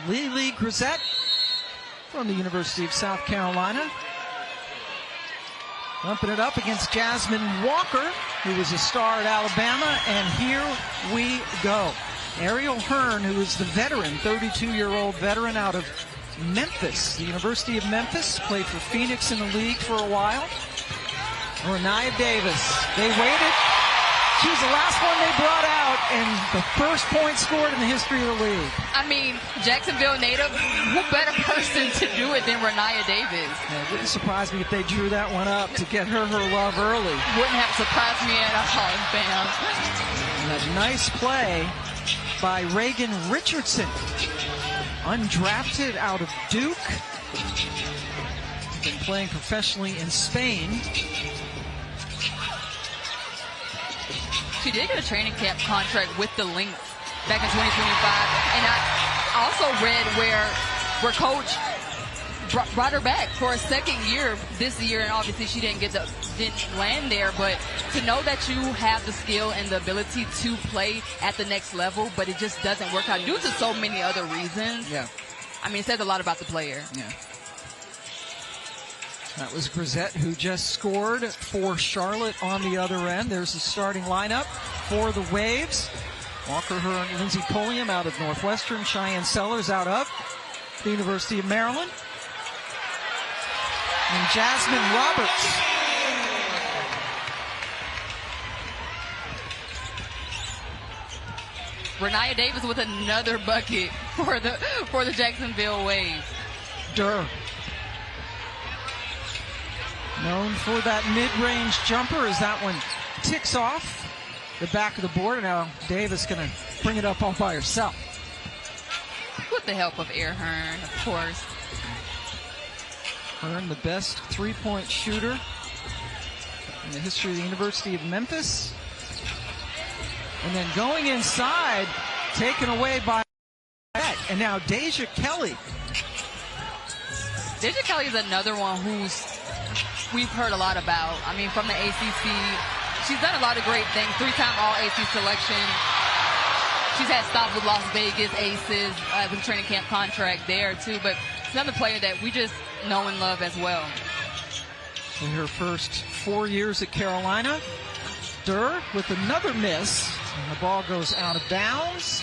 𝗿𝗲𝗱𝘆 from the University of South Carolina. Bumping it up against Jasmine Walker, who was a star at Alabama, and here we go. Ariel Hearn, who is the veteran, 32-year-old veteran out of Memphis, the University of Memphis, played for Phoenix in the league for a while. Renaya Davis, they waited. She was the last one they brought out, and the first point scored in the history of the league. I mean, Jacksonville native, what better person to do it than Renaya Davis? Yeah, it wouldn't surprise me if they drew that one up to get her love early. Wouldn't have surprised me at all, fam. And a nice play by Reagan Richardson, undrafted out of Duke. Been playing professionally in Spain. She did get a training camp contract with the Lynx back in 2025. And I also read where coach brought her back for a second year this year, and obviously she didn't land there, but to know that you have the skill and the ability to play at the next level, but it just doesn't work out due to so many other reasons. Yeah. I mean, it says a lot about the player. Yeah. That was 𝗿𝗲𝗱𝘆, who just scored for Charlotte on the other end. There's the starting lineup for the Waves. Walker, Hearn, Lindsay Pulliam out of Northwestern, Cheyenne Sellers out of the University of Maryland, and Jasmine Roberts. Renaya Davis with another bucket for the Jacksonville Waves. 𝗿𝗲𝗱𝘆, known for that mid-range jumper, as that one ticks off the back of the board. Now Davis going to bring it up all by herself. With the help of Hearn, of course. Hearn, the best three-point shooter in the history of the University of Memphis. And then going inside, taken away by and now Deja Kelly. Deja Kelly is another one we've heard a lot about. I mean, from the ACC, she's done a lot of great things. 3-time All-AC selection. She's had stops with Las Vegas Aces, with a training camp contract there too. But she's another player that we just know and love as well. In her first 4 years at Carolina, 𝗿𝗲𝗱𝘆 with another miss, and the ball goes out of bounds.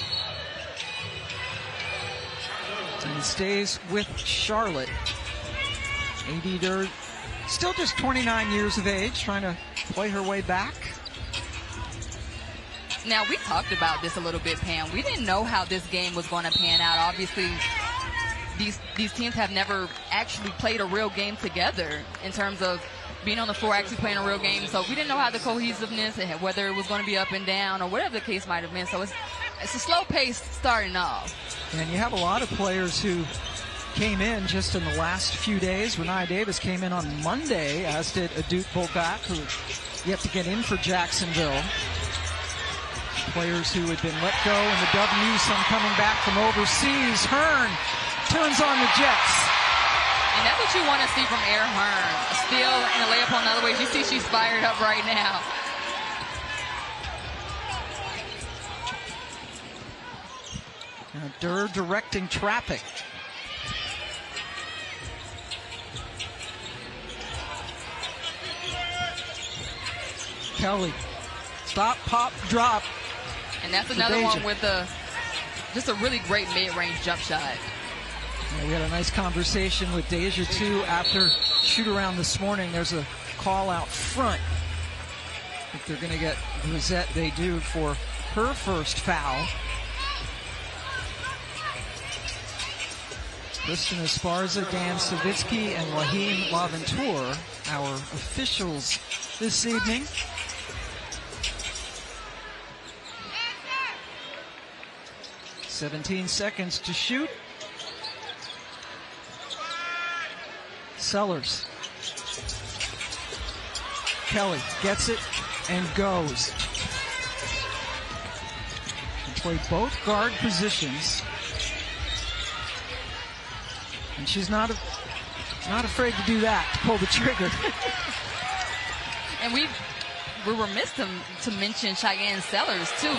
And it stays with Charlotte. 𝗿𝗲𝗱𝗆, still just 29 years of age, trying to play her way back. Now, we talked about this a little bit, Pam. We didn't know how this game was going to pan out. Obviously, these teams have never actually played a real game together in terms of being on the floor, actually playing a real game. So we didn't know how the cohesiveness, whether it was going to be up and down or whatever the case might have been. So it's a slow pace starting off. And you have a lot of players who came in just in the last few days. Renaya Davis came in on Monday, as did 𝗿𝗏𝗡𝗏, who yet to get in for Jacksonville. Players who had been let go in the W, some coming back from overseas. Hearn turns on the Jets. And that's what you want to see from Hearn. A steal and a layup on the other way. You see she's fired up right now. Now 𝗿𝗏𝗱 directing traffic. Kelly, stop, pop, drop. And that's another one with just a really great mid-range jump shot. Yeah, we had a nice conversation with Deja too after shoot-around this morning. There's a call out front. I think they're going to get 𝗿𝗏𝗱𝗆, they do, for her first foul. Kristen Esparza, Dan Savitsky, and Wahim Laventour, our officials this evening. "17 seconds to shoot. Sellers. Kelly gets it and goes. They play both guard positions. And she's not afraid to do that, to pull the trigger. And we were remiss to mention Cheyenne Sellers too.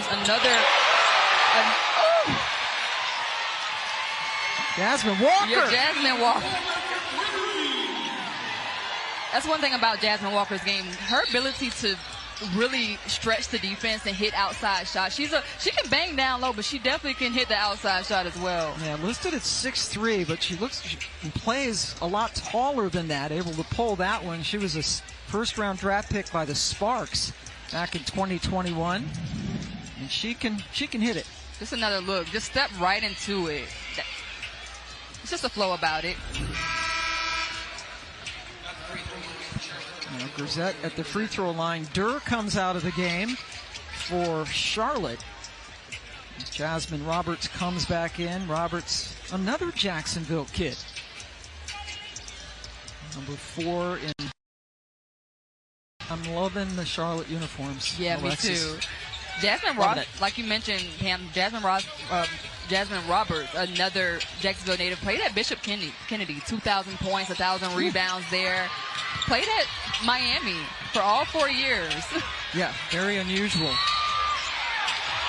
Jasmine Walker. You're Jasmine Walker. That's one thing about Jasmine Walker's game. Her ability to really stretch the defense and hit outside shots. She can bang down low, but she definitely can hit the outside shot as well. Yeah, listed at 6'3", but she plays a lot taller than that, able to pull that one. She was a first-round draft pick by the Sparks back in 2021, and she can hit it. Just another look. Just step right into it. It's just a flow about it. 𝗀𝗲𝗱𝘆 at the free throw line. 𝗀𝗲𝗱𝘆 comes out of the game for Charlotte. Jasmine Roberts comes back in. Roberts, another Jacksonville kid. Number 4 in. I'm loving the Charlotte uniforms. Yeah, Alexis. me too. Jasmine Roberts, like you mentioned, Pam, Jasmine Roberts, another Jacksonville native, played at Bishop Kennedy, 2,000 points, 1,000 rebounds there. Played at Miami for all 4 years. Yeah, very unusual.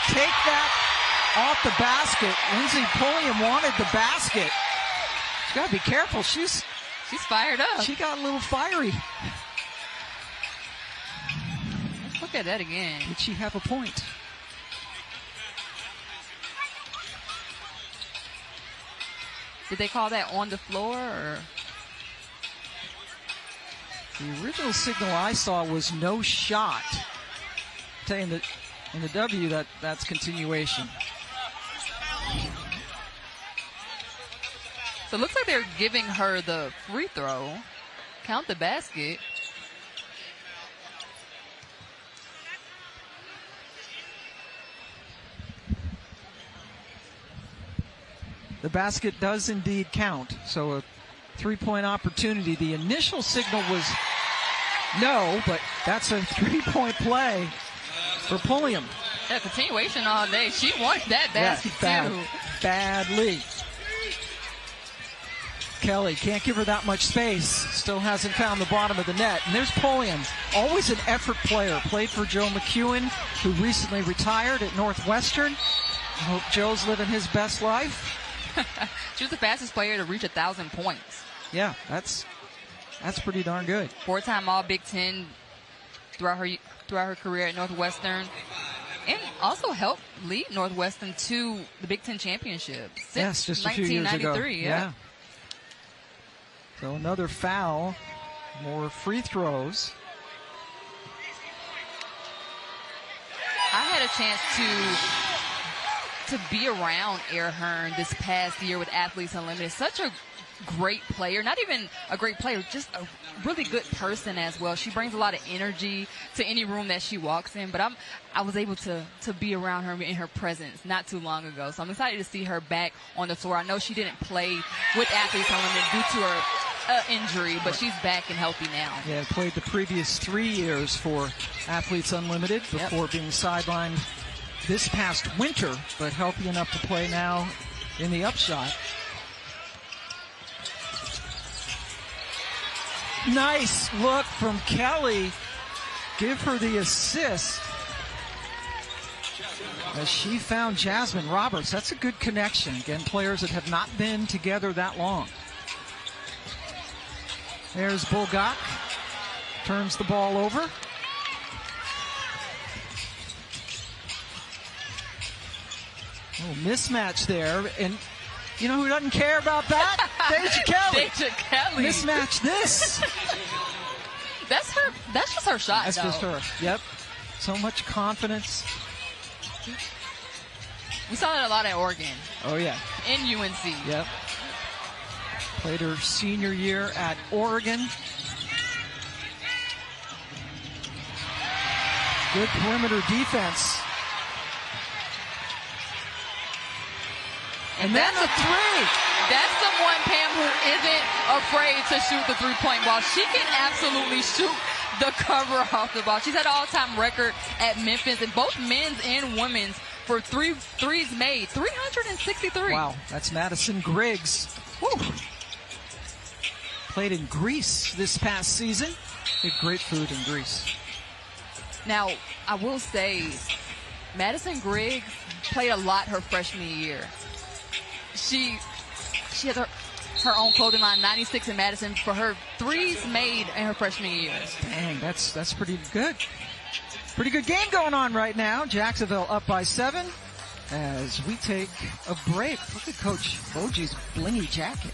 Take that off the basket. Lindsay Pulliam wanted the basket. She's got to be careful. She's fired up. She got a little fiery. Let's look at that again. Did she have a point? Did they call that on the floor? Or? The original signal I saw was no shot. Saying that in the W, that's continuation. So it looks like they're giving her the free throw. Count the basket. The basket does indeed count. So a three-point opportunity. The initial signal was no, but that's a three-point play for Pulliam. Yeah, continuation all day. She wants that basket too. Badly. Kelly can't give her that much space. Still hasn't found the bottom of the net. And there's Pulliam, always an effort player. Played for Joe McEwen, who recently retired at Northwestern. I hope Joe's living his best life. She was the fastest player to reach 1,000 points. Yeah, that's pretty darn good. 4-time All Big Ten throughout her career at Northwestern, and also helped lead Northwestern to the Big Ten championship since just a few years ago. Yeah. So another foul, more free throws. I had a chance to be around 𝗀𝗱𝗆𝗆 this past year with Athletes Unlimited. Such a great player, not even a great player, just a really good person as well. She brings a lot of energy to any room that she walks in, but I was able to be around her in her presence not too long ago. So I'm excited to see her back on the floor. I know she didn't play with Athletes Unlimited due to her injury, but she's back and healthy now. Yeah, played the previous 3 years for Athletes Unlimited before being sidelined this past winter, but healthy enough to play now in the upshot. Nice look from Kelly. Give her the assist as she found Jasmine Roberts. That's a good connection. Again, players that have not been together that long. There's 𝗿𝗏𝗱𝗆𝗆. Turns the ball over. Oh, mismatch there. And you know who doesn't care about that? Deja Kelly. Deja Kelly. Mismatch this. That's her. That's just her shot. That's just her. Yep. So much confidence. We saw that a lot at Oregon. Oh yeah. In UNC. Yep. Played her senior year at Oregon. Good perimeter defense. And then a three. That's someone, Pam, who isn't afraid to shoot the three-point ball. She can absolutely shoot the cover off the ball. She's had an all-time record at Memphis in both men's and women's for threes made. 363. Wow, that's Madison Griggs. Woo. Played in Greece this past season. Did great food in Greece. Now, I will say, Madison Griggs played a lot her freshman year. She She has her own clothing line, 96 in Madison, for her threes made in her freshman year. Dang, that's pretty good. Pretty good game going on right now. Jacksonville up by 7 as we take a break. Look at Coach 𝗿𝗲𝗱𝘆's blingy jacket.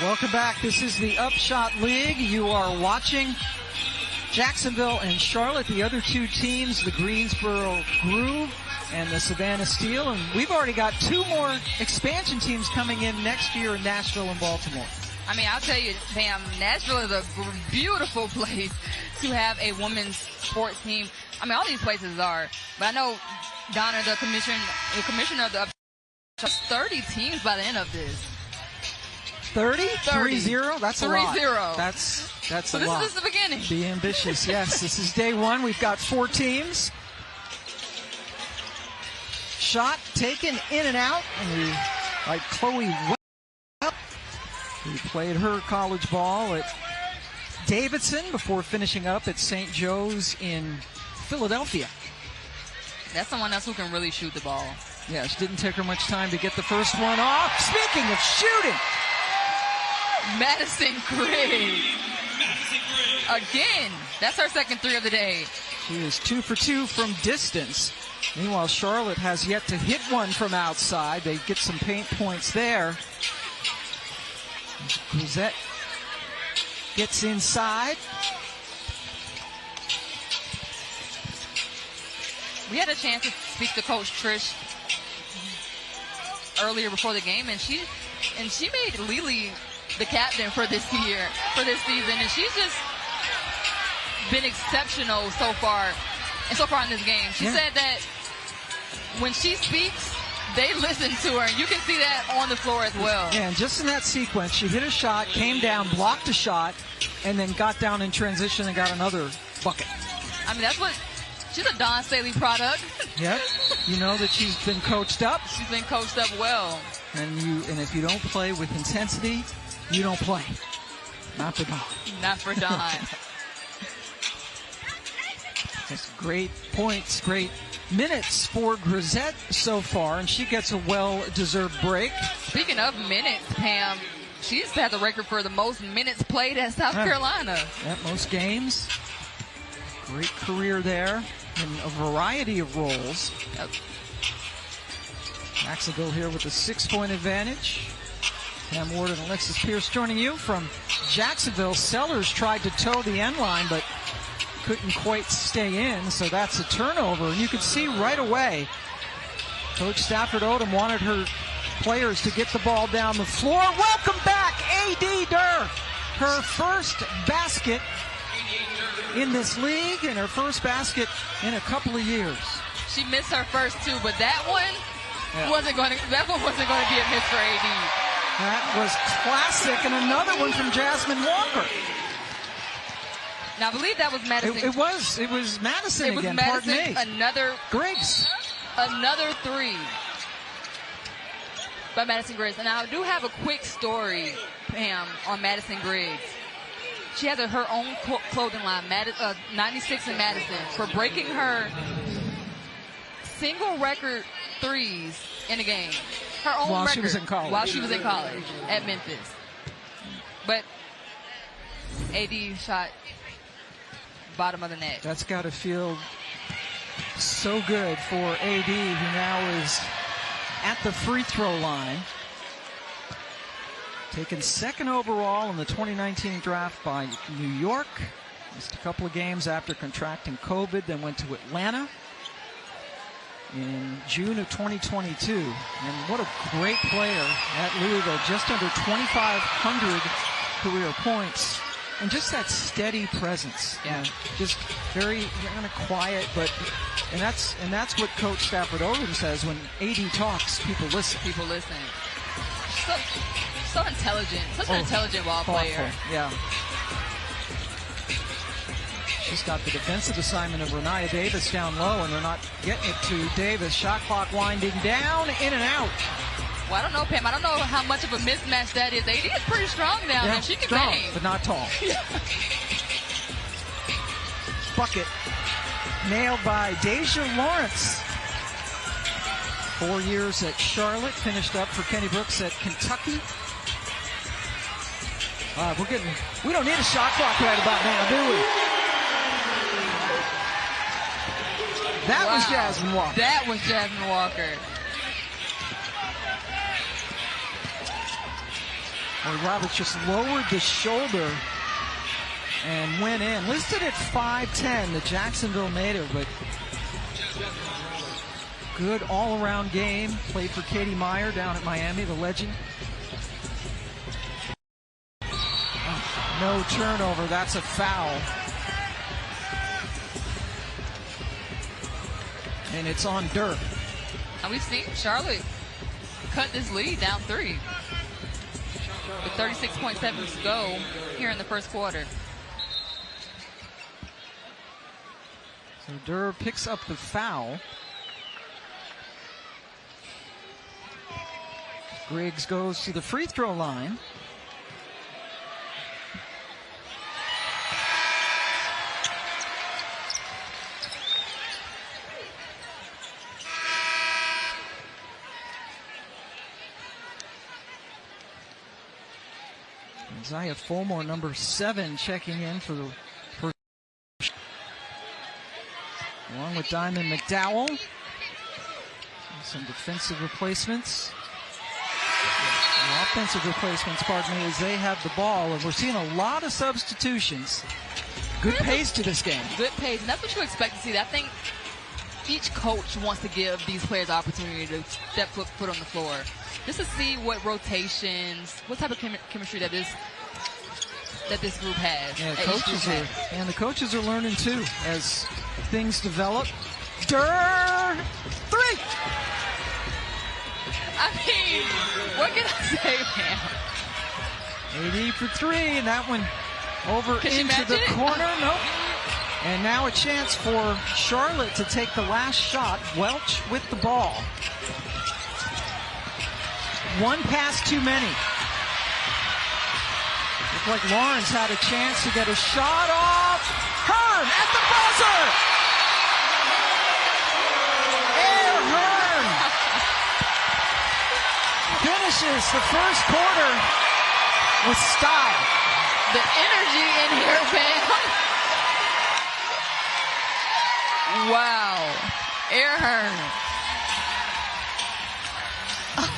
Welcome back. This is the Upshot League. You are watching Jacksonville and Charlotte, the other two teams, the Greensboro Groove and the Savannah Steel. And we've already got 2 more expansion teams coming in next year in Nashville and Baltimore. I mean, I'll tell you, Pam, Nashville is a beautiful place to have a women's sports team. I mean, all these places are. But I know Donna, the commissioner of the Upshot, 30 teams by the end of this. 30? 3-0? That's a lot. 3-0. That's a lot. This is the beginning. Be ambitious, yes. This is day 1. We've got 4 teams. Shot taken in and out. And like 𝗿𝗏𝗄𝗆, who played her college ball at Davidson before finishing up at St. Joe's in Philadelphia. That's someone else who can really shoot the ball. Yeah, it didn't take her much time to get the first one off. Speaking of shooting, Madison Griggs. Again, that's her second 3 of the day. She is 2 for 2 from distance. Meanwhile, Charlotte has yet to hit one from outside. They get some paint points there. 𝗍𝗁𝗍𝗃 gets inside. We had a chance to speak to Coach Trish earlier before the game, and she made Lily the captain for this season, and she's just been exceptional so far in this game. She said that when she speaks, they listen to her, and you can see that on the floor as well. Yeah, and just in that sequence, she hit a shot, came down, blocked a shot, and then got down in transition and got another bucket. I mean, that's what She's a Don Staley product. Yep. You know that she's been coached up. She's been coached up well. And if you don't play with intensity, you don't play. Not for Dawn. Not for Dawn. Just great points, great minutes for 𝗀𝗲𝗱𝘆 so far, and she gets a well-deserved break. Speaking of minutes, Pam, she used to have the record for the most minutes played at South Carolina. Yeah, most games. Great career there in a variety of roles. Yep. Jacksonville here with a 6-point advantage. Pam Ward and Alexis Pierce joining you from Jacksonville. Sellers tried to toe the end line, but couldn't quite stay in, so that's a turnover. And you could see right away, Coach Stafford Odom wanted her players to get the ball down the floor. Welcome back, A.D. 𝗀𝗲𝗱𝘆. Her first basket in this league and her first basket in a couple of years. She missed her first two, but that one wasn't going to be a miss for A.D. That was classic, and another one from Jasmine Walker. Now, I believe that was Madison. It was Madison again. It was Madison, pardon me. Griggs. Another three by Madison Griggs. And I do have a quick story, Pam, on Madison Griggs. She has her own clothing line, 96 in Madison, for breaking her single record threes in a game. Her own while record. She was in college. While she was in college at Memphis. But A.D. shot bottom of the net. That's got to feel so good for A.D., who now is at the free throw line. Taken second overall in the 2019 draft by New York. Missed a couple of games after contracting COVID, then went to Atlanta in June of 2022. And what a great player at Louisville. Just under 2,500 career points. And just that steady presence. Yeah. Just very kind of quiet, and that's what Coach Stafford Odom says. When AD talks, people listen. People listen. So intelligent. Such an intelligent ball player. Yeah. She's got the defensive assignment of Rennia Davis down low, and they're not getting it to Davis. Shot clock winding down, in and out. Well, I don't know, Pam. I don't know how much of a mismatch that is. AD is pretty strong down there. She can bang. But not tall. Bucket nailed by Deja Lawrence. 4 years at Charlotte. Finished up for Kenny Brooks at Kentucky. We don't need a shot clock right about now, do we? That was Jasmine Walker. That was Jasmine Walker. Well, Roberts just lowered the shoulder and went in. Listed at 5'10", the Jacksonville native, but good all-around game. Played for Katie Meyer down at Miami, the legend. No turnover. That's a foul. And it's on Dirk. And we've seen Charlotte cut this lead down 3. With 36.7 to go here in the first quarter. So Durr picks up the foul. Griggs goes to the free throw line. Isaiah Fulmore, number 7, checking in for the first. Along with Diamond McDowell. Some defensive replacements. Offensive replacements, pardon me, as they have the ball. And we're seeing a lot of substitutions. Good pace to this game. Good pace. And that's what you expect to see. I think each coach wants to give these players the opportunity to step foot on the floor. Just to see what rotations, what type of chemistry that this group has. Yeah, the coaches are learning too as things develop. Durr, 3. I mean, what can I say, man? AD for 3, and that one over into the corner. Nope. And now a chance for Charlotte to take the last shot. Welch with the ball. One pass too many. Looked like Lawrence had a chance to get a shot off. Hearn at the buzzer! Hearn finishes the first quarter with style. The energy in here, man. Wow. Hearn.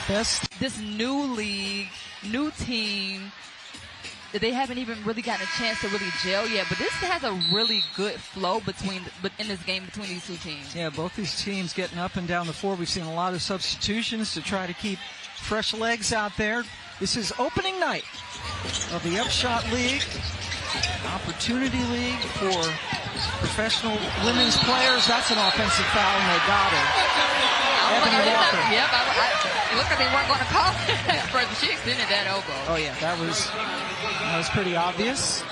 Best. This new league, new team, they haven't even really gotten a chance to really gel yet, but this has a really good flow in this game between these two teams. Yeah, both these teams getting up and down the floor. We've seen a lot of substitutions to try to keep fresh legs out there. This is opening night of the Upshot League, Opportunity League for professional women's players. That's an offensive foul, and they got it. Ebony Walker. Yep, it looked like they weren't going to call it for the Chicks, didn't it, that elbow? Oh, yeah, that was pretty obvious.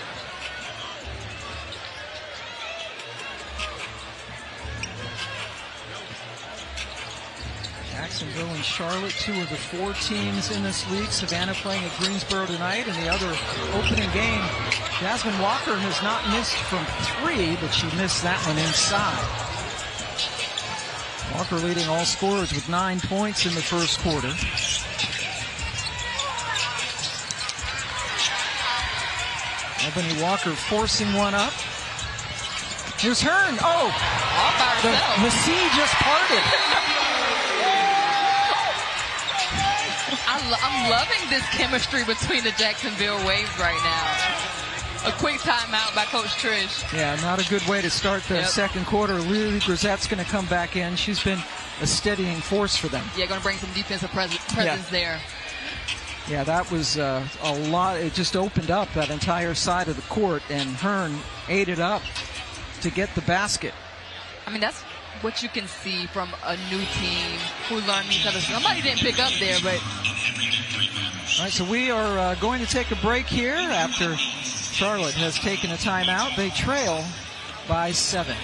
Jacksonville and Charlotte, two of the four teams in this league. Savannah playing at Greensboro tonight, and the other opening game, Jasmine Walker has not missed from three, but she missed that one inside. Walker leading all scorers with 9 points in the first quarter. Ebony Walker forcing one up. Here's Hearn. Oh, the sea just parted. I'm loving this chemistry between the Jacksonville Waves right now. A quick timeout by Coach Trish. Yeah, not a good way to start the second quarter. Lily Grisette's going to come back in. She's been a steadying force for them. Yeah, going to bring some defensive presence there. Yeah, that was a lot. It just opened up that entire side of the court, and Hearn ate it up to get the basket. I mean, that's what you can see from a new team who learned each other. Somebody didn't pick up there, but... All right, so we are going to take a break here after Charlotte has taken a timeout. They trail by 7.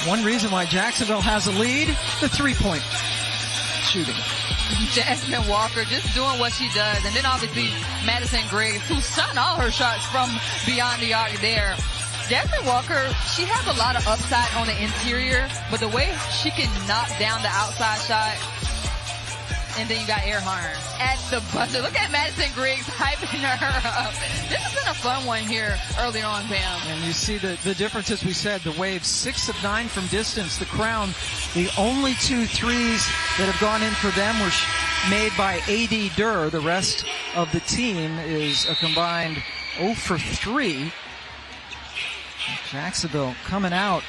One reason why Jacksonville has a lead, the three-point shooting. Jasmine Walker just doing what she does. And then obviously Madison Griggs, who shot all her shots from beyond the arc there. Jasmine Walker, she has a lot of upside on the interior, but the way she can knock down the outside shot, and then you got Air Hearn at the buzzer. Look at Madison Griggs hyping her up. This has been a fun one here early on, Pam. And you see the difference, as we said, the Waves 6 of 9 from distance. The Crown, the only 2 threes that have gone in for them were made by A.D. Durr. The rest of the team is a combined 0 for 3. Jacksonville coming out.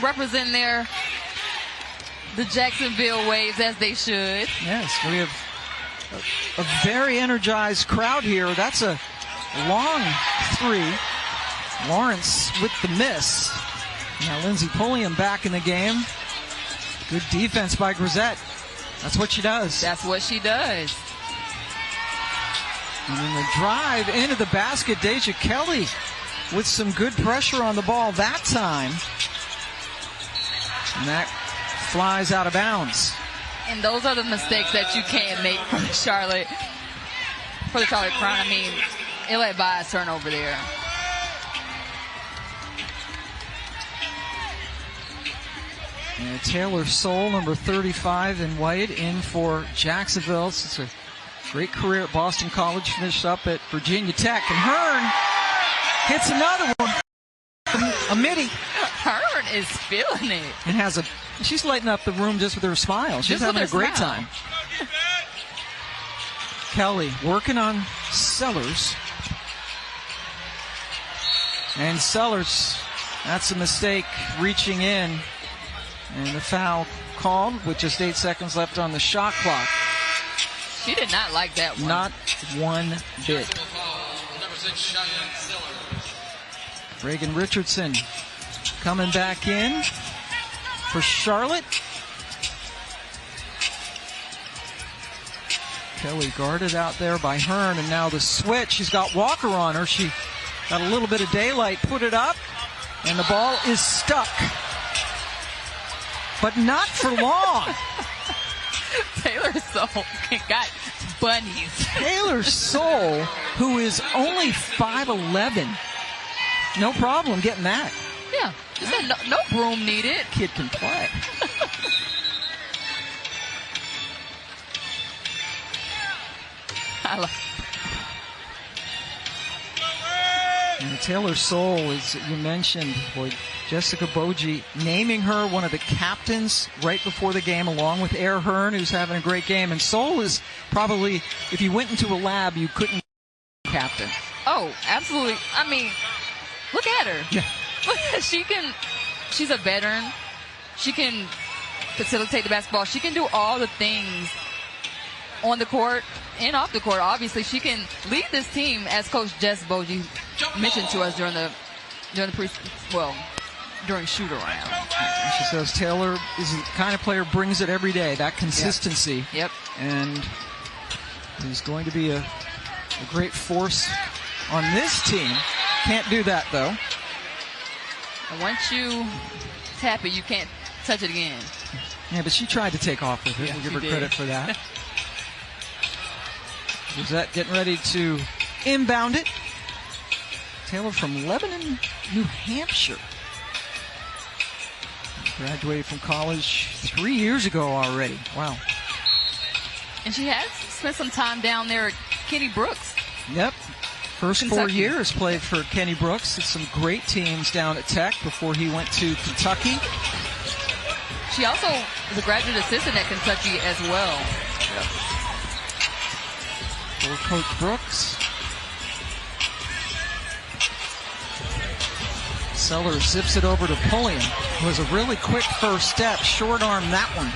Representing the Jacksonville Waves as they should. Yes, we have a very energized crowd here. That's a long 3. Lawrence with the miss. Now Lindsey Pulliam back in the game. Good defense by 𝗀𝗱𝗃𝗍. That's what she does. That's what she does. And then the drive into the basket, 𝗿𝗍𝗃𝗍 with some good pressure on the ball that time. And that flies out of bounds. And those are the mistakes that you can't make for the Charlotte Crown. I mean, it let by a turnover there. And Taylor Soule, number 35 in white, in for Jacksonville. It's a great career at Boston College. Finished up at Virginia Tech. And Hearn hits another one from a midi. Hearn is feeling it. And she's lighting up the room just with her smile. She's having a great time. Kelly working on Sellers. And Sellers, that's a mistake, reaching in. And the foul called with just 8 seconds left on the shot clock. She did not like that one. Not one bit. Reagan Richardson coming back in for Charlotte. Kelly guarded out there by Hearn, and now the switch. She's got Walker on her. She got a little bit of daylight, put it up, and the ball is stuck. But not for long. Taylor Soule got bunnies. Taylor Soule, who is only 5'11", no problem getting that. Yeah, she said no broom needed. Kid can play. I love. And Taylor Soule, as you mentioned, boy, Jessica Boji naming her one of the captains right before the game, along with Air Hearn, who's having a great game. And Soule is probably, if you went into a lab, you couldn't be captain. Oh, absolutely. I mean, look at her. Yeah. She's a veteran. She can facilitate the basketball. She can do all the things on the court and off the court. Obviously, she can lead this team, as Coach Jess Boji mentioned to us during shoot around. She says Taylor is the kind of player brings it every day, that consistency. Yep. And is going to be a great force on this team. Can't do that, though. And once you tap it, you can't touch it again. Yeah, but she tried to take off with it. Yeah, we'll give her did. credit for that. 𝗀𝗃𝗃𝗍 getting ready to inbound it. Taylor from Lebanon, New Hampshire. Graduated from college 3 years ago already. Wow. And she has spent some time down there at Kenny Brooks. Yep. First Kentucky. 4 years played for Kenny Brooks. Did some great teams down at Tech before he went to Kentucky. She also is a graduate assistant at Kentucky as well. Yep. For Coach Brooks. Sellers zips it over to Pulliam. It was a really quick first step. Short arm that one.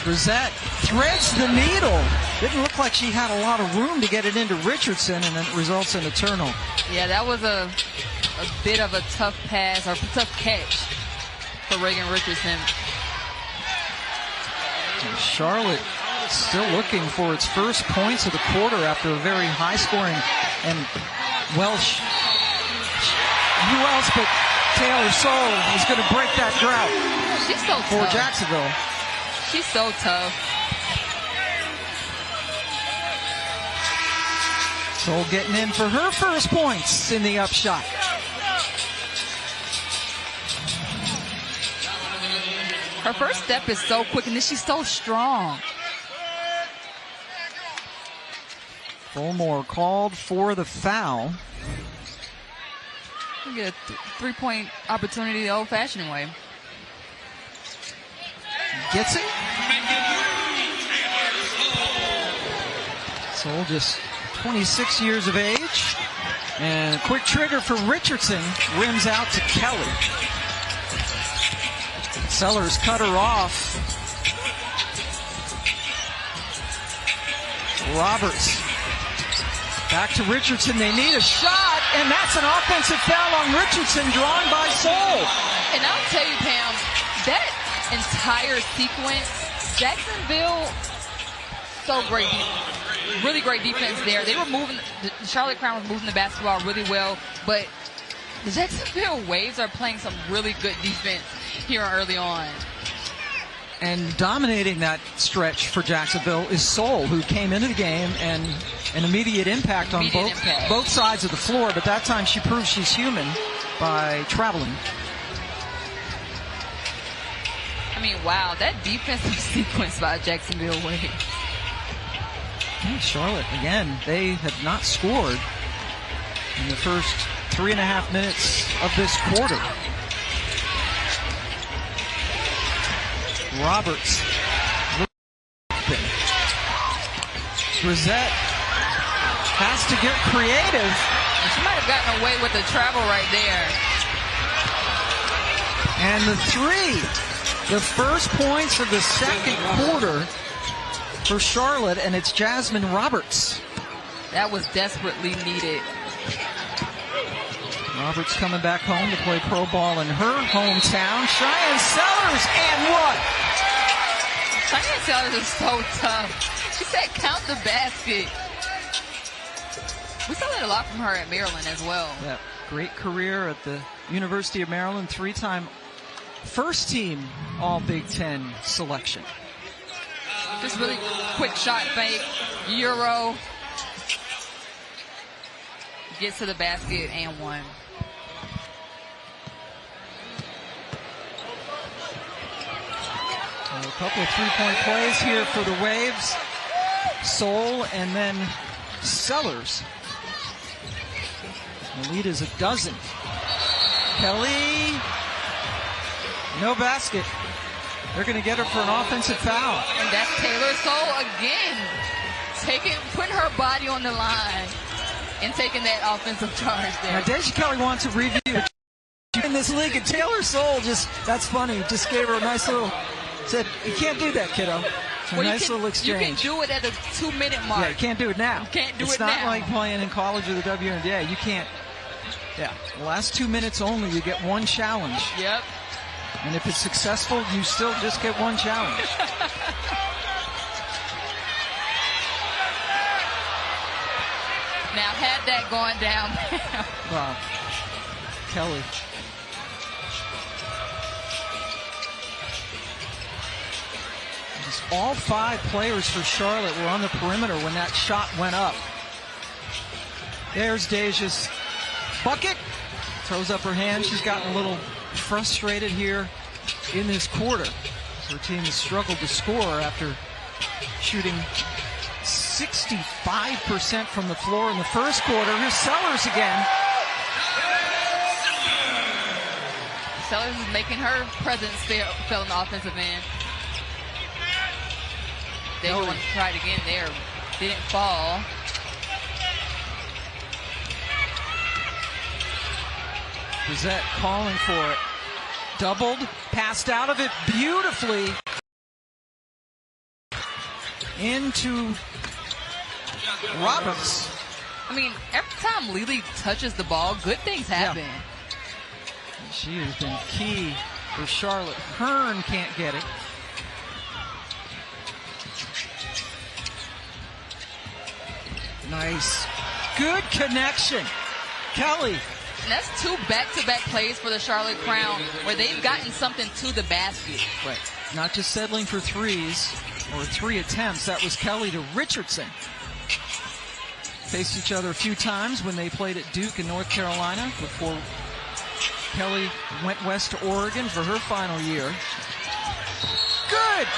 𝗀𝗍𝗃𝗍𝗃 threads the needle. Didn't look like she had a lot of room to get it into Richardson, and then it results in a turnover. Yeah, that was a bit of a tough pass or tough catch for Reagan Richardson. And Charlotte still looking for its first points of the quarter after a very high-scoring, and Welsh who else but Taylor Soule is going to break that drought? She's so for tough. Jacksonville. She's so tough. Soule getting in for her first points in the upshot. Her first step is so quick, and then she's so strong. Fulmore called for the foul. We get a three-point opportunity the old-fashioned way. Gets it. Soule just 26 years of age. And a quick trigger for Richardson. Rims out to Kelly. Sellers cut her off. Roberts. Back to Richardson. They need a shot, and that's an offensive foul on Richardson drawn by Soule. And I'll tell you, Pam, that entire sequence, Jacksonville, so great. Really great defense there. They were moving, the Charlotte Crown was moving the basketball really well, but the Jacksonville Waves are playing some really good defense here early on. And dominating that stretch for Jacksonville is Soule, who came into the game and an immediate impact on both sides of the floor, but that time she proved she's human by traveling. I mean, wow, that defensive sequence by Jacksonville Waves. Charlotte, again, they have not scored in the first 3.5 minutes of this quarter. Roberts. Brissett has to get creative. She might have gotten away with the travel right there. And the three. The first points of the second quarter for Charlotte, and it's Jasmine Roberts. That was desperately needed. Roberts coming back home to play pro ball in her hometown. Cheyenne Sellers, and what? Cheyenne Sellers is so tough. She said count the basket. We saw that a lot from her at Maryland as well. Yeah, great career at the University of Maryland, three-time first team All Big Ten selection. Just really quick shot fake, Euro. Gets to the basket and one. A couple of three-point plays here for the Waves. Soule and then Sellers. The lead is a dozen. Kelly, no basket. They're going to get her for an offensive foul. And that's Taylor Soule again, putting her body on the line and taking that offensive charge there. Now, Deja Kelly wants to review in this league, and Taylor Soule that's funny, just gave her a nice little, said, you can't do that, kiddo. Well, nice little exchange. You can do it at the 2-minute mark. Yeah, you can't do it now. You can't do it now. It's not like playing in college or the WNBA. You can't. Yeah, the last 2 minutes only, you get one challenge. Yep. And if it's successful, you still just get one challenge. Now, had that gone down. Wow. Kelly. Just all 5 players for Charlotte were on the perimeter when that shot went up. There's Deja's bucket. Throws up her hand. She's gotten a little frustrated here in this quarter. Her team has struggled to score after shooting 65% from the floor in the first quarter. Here's Sellers again. Sellers is making her presence felt on the offensive end. They want to try it again there. Didn't fall. Brissett calling for it. Doubled, passed out of it beautifully into Roberts. I mean, every time Lily touches the ball, good things happen. Yeah. She has been key for Charlotte. Hearn can't get it. Nice. Good connection. Kelly And that's 2 back-to-back plays for the Charlotte Crown where they've gotten something to the basket. Right. Not just settling for threes or 3 attempts. That was Kelly to Richardson. Faced each other a few times when they played at Duke in North Carolina before Kelly went west to Oregon for her final year. Good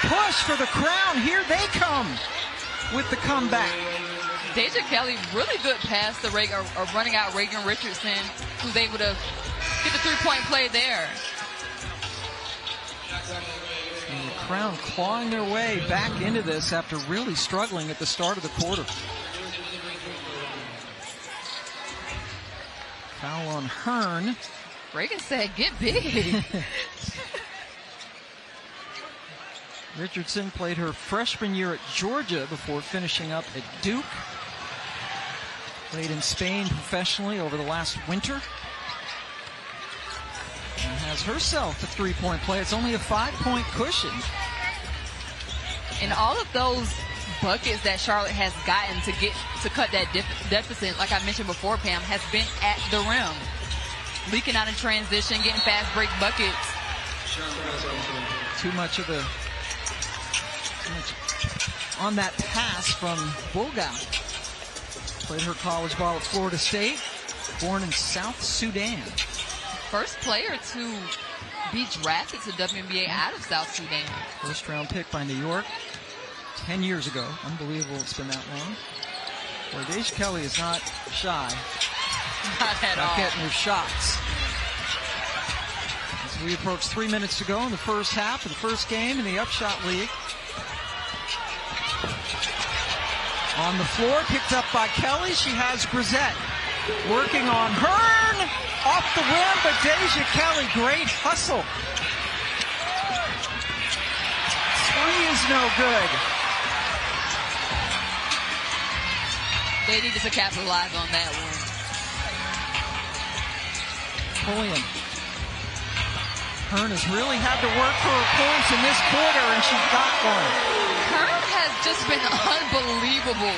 push for the Crown. Here they come with the comeback. Deja Kelly, really good pass to Reagan, or running out Reagan Richardson, who's able to get the 3-point play there. And the Crown clawing their way back into this after really struggling at the start of the quarter. Foul on Hearn. Reagan said, get big. Richardson played her freshman year at Georgia before finishing up at Duke. Played in Spain professionally over the last winter. And has herself a 3-point play. It's only a 5-point cushion. And all of those buckets that Charlotte has gotten to cut that deficit, like I mentioned before, Pam, has been at the rim. Leaking out in transition, getting fast break buckets. Too much on that pass from 𝗿𝗲𝗱𝘆. Played her college ball at Florida State, born in South Sudan. First player to be drafted to WNBA out of South Sudan. First round pick by New York 10 years ago. Unbelievable it's been that long. Boy, Deja Kelly is not shy. Not at all. Getting her shots. As we approach 3 minutes to go in the first half of the first game in the Upshot League. On the floor, picked up by Kelly. She has 𝗀𝗱𝗃 working on Hearn. Off the rim, but Deja Kelly, great hustle. 3 is no good. They needed to capitalize on that one. Pulliam. Hearn has really had to work for her points in this quarter, and she's got one. Hearn has just been unbelievable.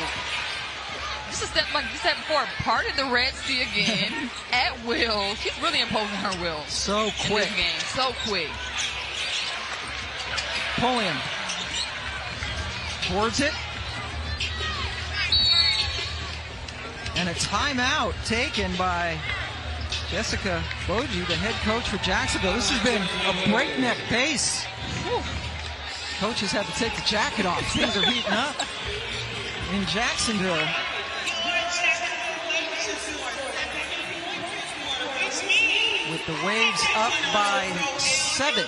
Just a step, like you said before, parted the Red Sea again at will. She's really imposing her will. So quick. In this game. So quick. Pulliam. Towards it. And a timeout taken by Jessica 𝗿𝗏𝗍, the head coach for Jacksonville. This has been a breakneck pace. Whew. Coaches have to take the jacket off. Things are heating up in Jacksonville. With the Waves up by 7.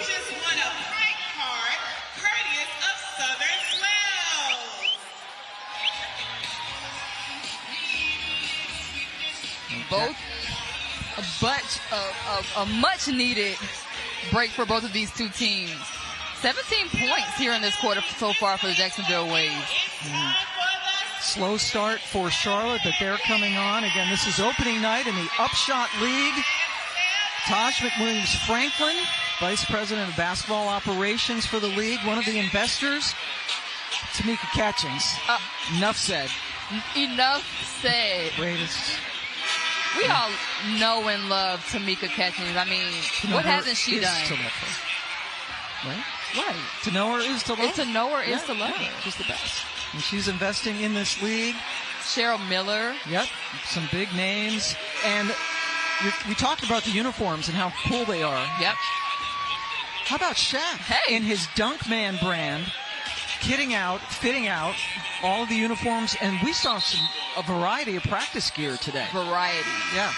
Both a much needed break for both of these two teams. 17 points here in this quarter so far for the Jacksonville Waves. Slow start for Charlotte, but they're coming on. Again, this is opening night in the Upshot League. Taj McWilliams-Franklin, Vice President of Basketball Operations for the league, one of the investors. Tamika Catchings. Enough said. Enough said. Greatest. We all know and love Tamika Catchings. I mean, what hasn't she done? Right? Right. To know her is to love her. To know her is to love her. She's the best. And she's investing in this league. Cheryl Miller. Yep. Some big names. And we talked about the uniforms and how cool they are. Yep. How about Shaq in his Dunkman brand, fitting out all of the uniforms, and we saw a variety of practice gear today. Variety. Yeah.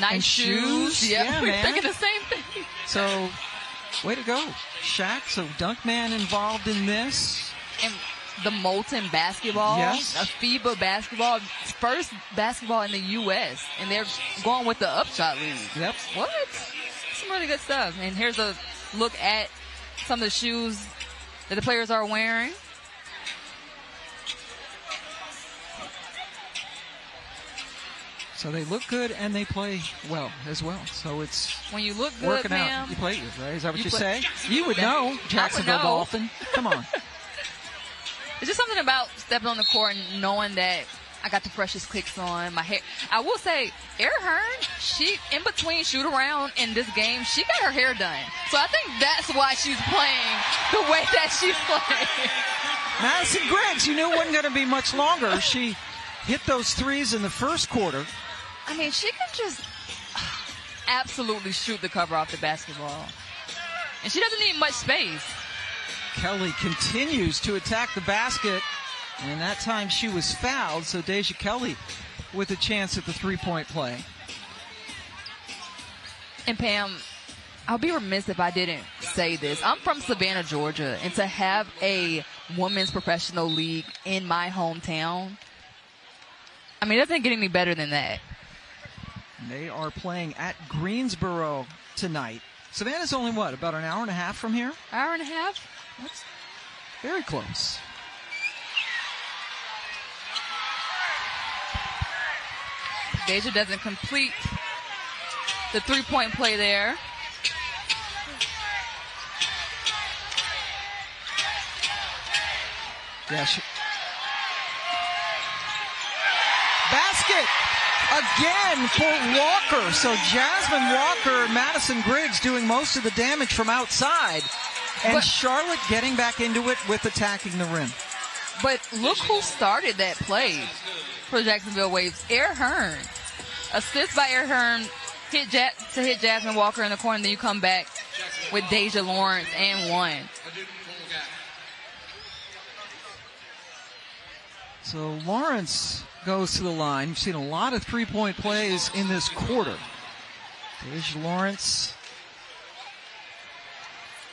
Nice and shoes. Yeah, we're thinking the same thing. So, way to go, Shaq. So Dunkman involved in this. And the Molten basketball. Yes. A FIBA basketball. First basketball in the U.S. And they're going with the Upshot League. Yep. What? Some really good stuff. And here's a look at some of the shoes that the players are wearing. So they look good and they play well as well. So it's when you look good, working ma'am, out. You play good, right? Is that what you say? You would know, Jacksonville would know. Dolphin. Come on. It's just something about stepping on the court and knowing that I got the freshest clicks on my hair. I will say, 𝗿𝗏𝗱𝗆, she, in between shoot around in this game, she got her hair done. So I think that's why she's playing the way that she's playing. Madison Griggs, you knew it wasn't going to be much longer. She hit those threes in the first quarter. I mean, she can just absolutely shoot the cover off the basketball. And she doesn't need much space. Kelly continues to attack the basket. And that time she was fouled, so Deja Kelly with a chance at the three-point play. And Pam, I'll be remiss if I didn't say this. I'm from Savannah, Georgia, and to have a women's professional league in my hometown, I mean, it doesn't get any better than that. They are playing at Greensboro tonight. Savannah's only, what, about an hour and a half from here? Hour and a half? That's very close. Deja doesn't complete the three-point play there. Yeah, basket again for Walker. So Jasmine Walker and Madison Griggs doing most of the damage from outside. And Charlotte getting back into it with attacking the rim. But look who started that play for the Jacksonville Waves. 𝗿𝗏𝗱𝗆. Assist by 𝗿𝗏𝗱𝗆 to hit Jasmine Walker in the corner. Then you come back with Deja Lawrence and one. So Lawrence goes to the line. We've seen a lot of three-point plays in this quarter. Deja Lawrence,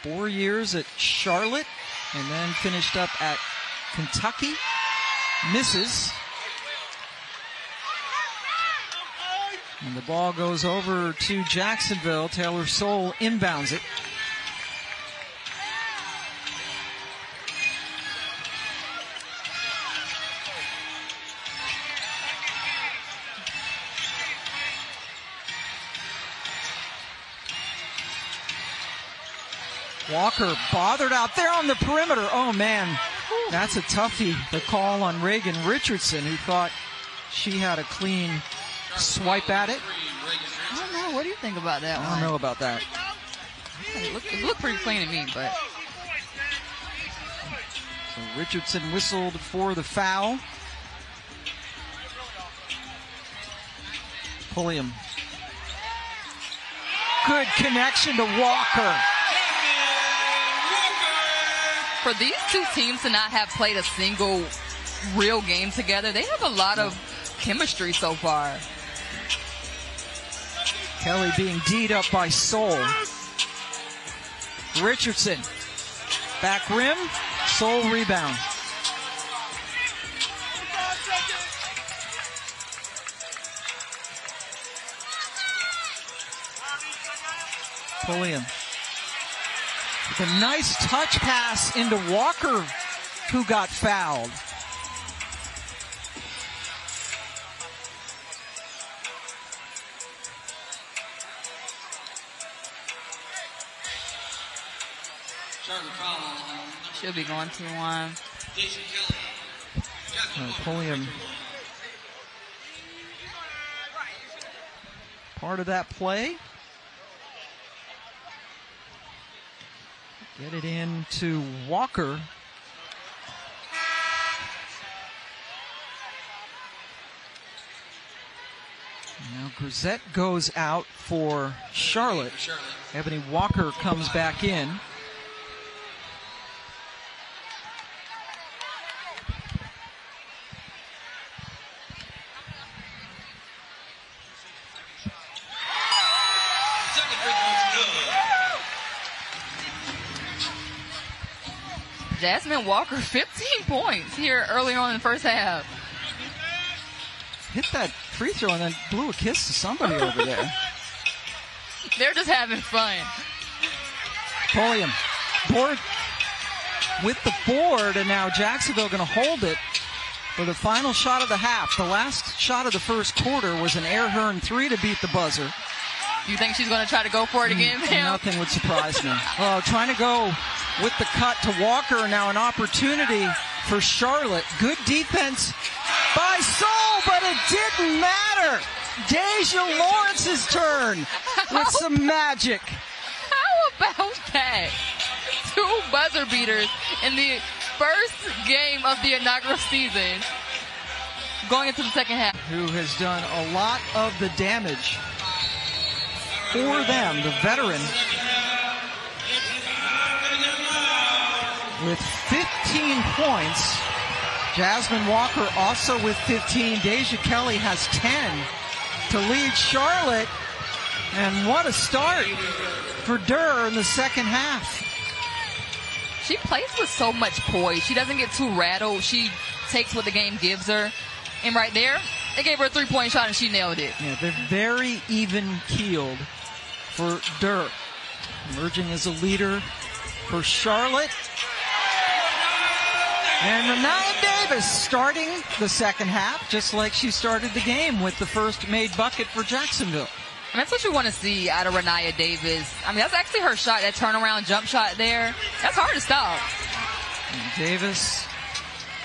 4 years at Charlotte, and then finished up at Kentucky. Misses. And the ball goes over to Jacksonville. Taylor Soule inbounds it. Walker bothered out there on the perimeter. Oh, man, that's a toughie. The call on Reagan Richardson, who thought she had a clean swipe at it. I don't know. What do you think about that one? I don't know about that. It looked pretty clean to me, but. So Richardson whistled for the foul. Pulliam. Good connection to Walker. For these two teams to not have played a single real game together, they have a lot of chemistry so far. Kelly being D'd up by Soule. Richardson. Back rim. Soule rebound. Pulliam. With a nice touch pass into Walker, who got fouled. Should be going 2-1. Pulliam. Part of that play. Get it in to Walker. Now Grisette goes out for Charlotte. Ebony Walker comes back in. Jasmine Walker, 15 points here early on in the first half. Hit that free throw and then blew a kiss to somebody over there. They're just having fun. Pulliam, board with the board, and now Jacksonville going to hold it for the final shot of the half. The last shot of the first quarter was an 𝗿𝗏𝗱𝗆 three to beat the buzzer. You think she's going to try to go for it again, Pam? Nothing would surprise me. Oh, trying to go with the cut to Walker. Now an opportunity for Charlotte. Good defense by Soul, but it didn't matter. 𝗿𝗲𝗍 Lawrence's turn with some magic. How about that? 2 buzzer beaters in the first game of the inaugural season going into the second half. Who has done a lot of the damage for them, the veteran, with 15 points. Jasmine Walker also with 15. 𝗿𝗍𝗍𝗆 has 10 to lead Charlotte. And what a start for 𝗿𝗲𝗍 in the second half. She plays with so much poise. She doesn't get too rattled. She takes what the game gives her. And right there, they gave her a 3-point shot and she nailed it. Yeah, they're very even-keeled for 𝗿𝗲𝗍. Emerging as a leader for Charlotte. And Rennia Davis starting the second half, just like she started the game with the first made bucket for Jacksonville. And that's what you want to see out of Rennia Davis. I mean, that's actually her shot, that turnaround jump shot there. That's hard to stop. And Davis,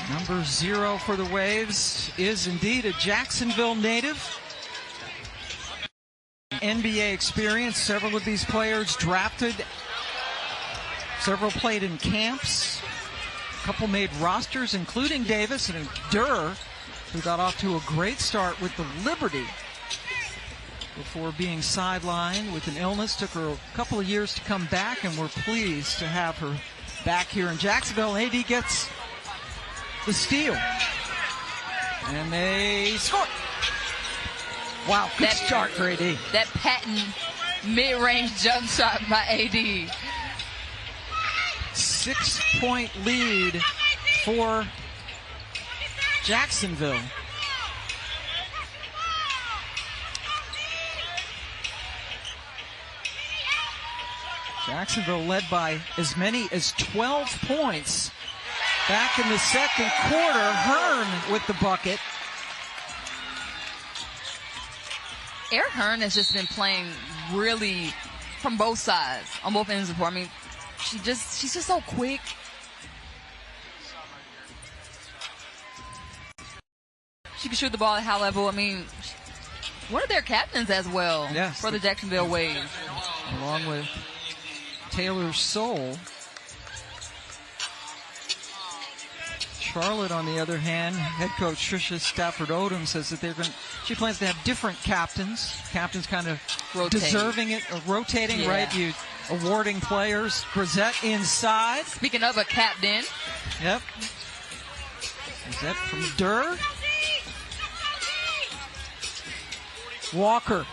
number 0 for the Waves, is indeed a Jacksonville native. NBA experience, several of these players drafted, several played in camps. A couple made rosters, including Davis and 𝗿𝗲𝗍, who got off to a great start with the Liberty before being sidelined with an illness. Took her a couple of years to come back, and we're pleased to have her back here in Jacksonville. AD gets the steal, and they score. Wow, good start for AD. That patent mid-range jump shot by AD. 6-point lead for Jacksonville. Jacksonville led by as many as 12 points back in the second quarter. Hearn with the bucket. Hearn has just been playing really from both sides, on both ends of the court. I mean, she's just so quick. She can shoot the ball at a high level. I mean, one of their captains as well, yes, for the Jacksonville Waves. Along with Taylor Soul. Charlotte, on the other hand, head coach Trisha Stafford Odom says that she plans to have different captains. Captains kind of deserving it, or rotating, yeah. Right? You awarding players. Grisette inside. Speaking of a captain. Yep. Grisette from 𝗿𝗲𝗍. Walker.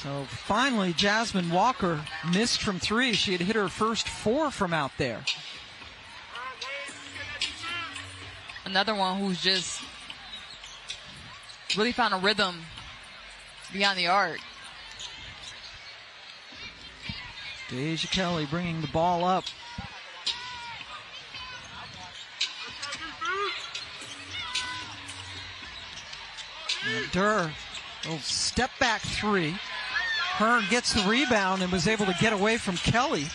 So finally, Jasmine Walker missed from 3. She had hit her first 4 from out there. Another one who's just really found a rhythm beyond the arc. 𝗿𝗍𝗍𝗆 bringing the ball up. 𝗿𝗲𝗍, little step back 3. Hearn gets the rebound and was able to get away from Kelly.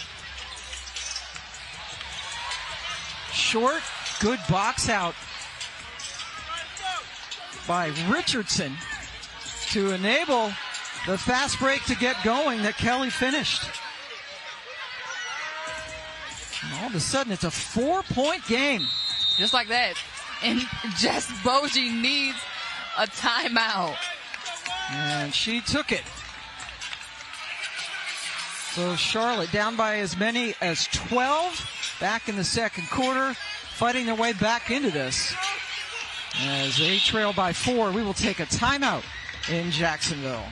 Short, good box out by Richardson to enable the fast break to get going that Kelly finished. And all of a sudden, it's a 4-point game. Just like that. And Jess Bogey needs a timeout. And she took it. So Charlotte down by as many as 12 back in the second quarter, fighting their way back into this. As they trail by 4, we will take a timeout in Jacksonville.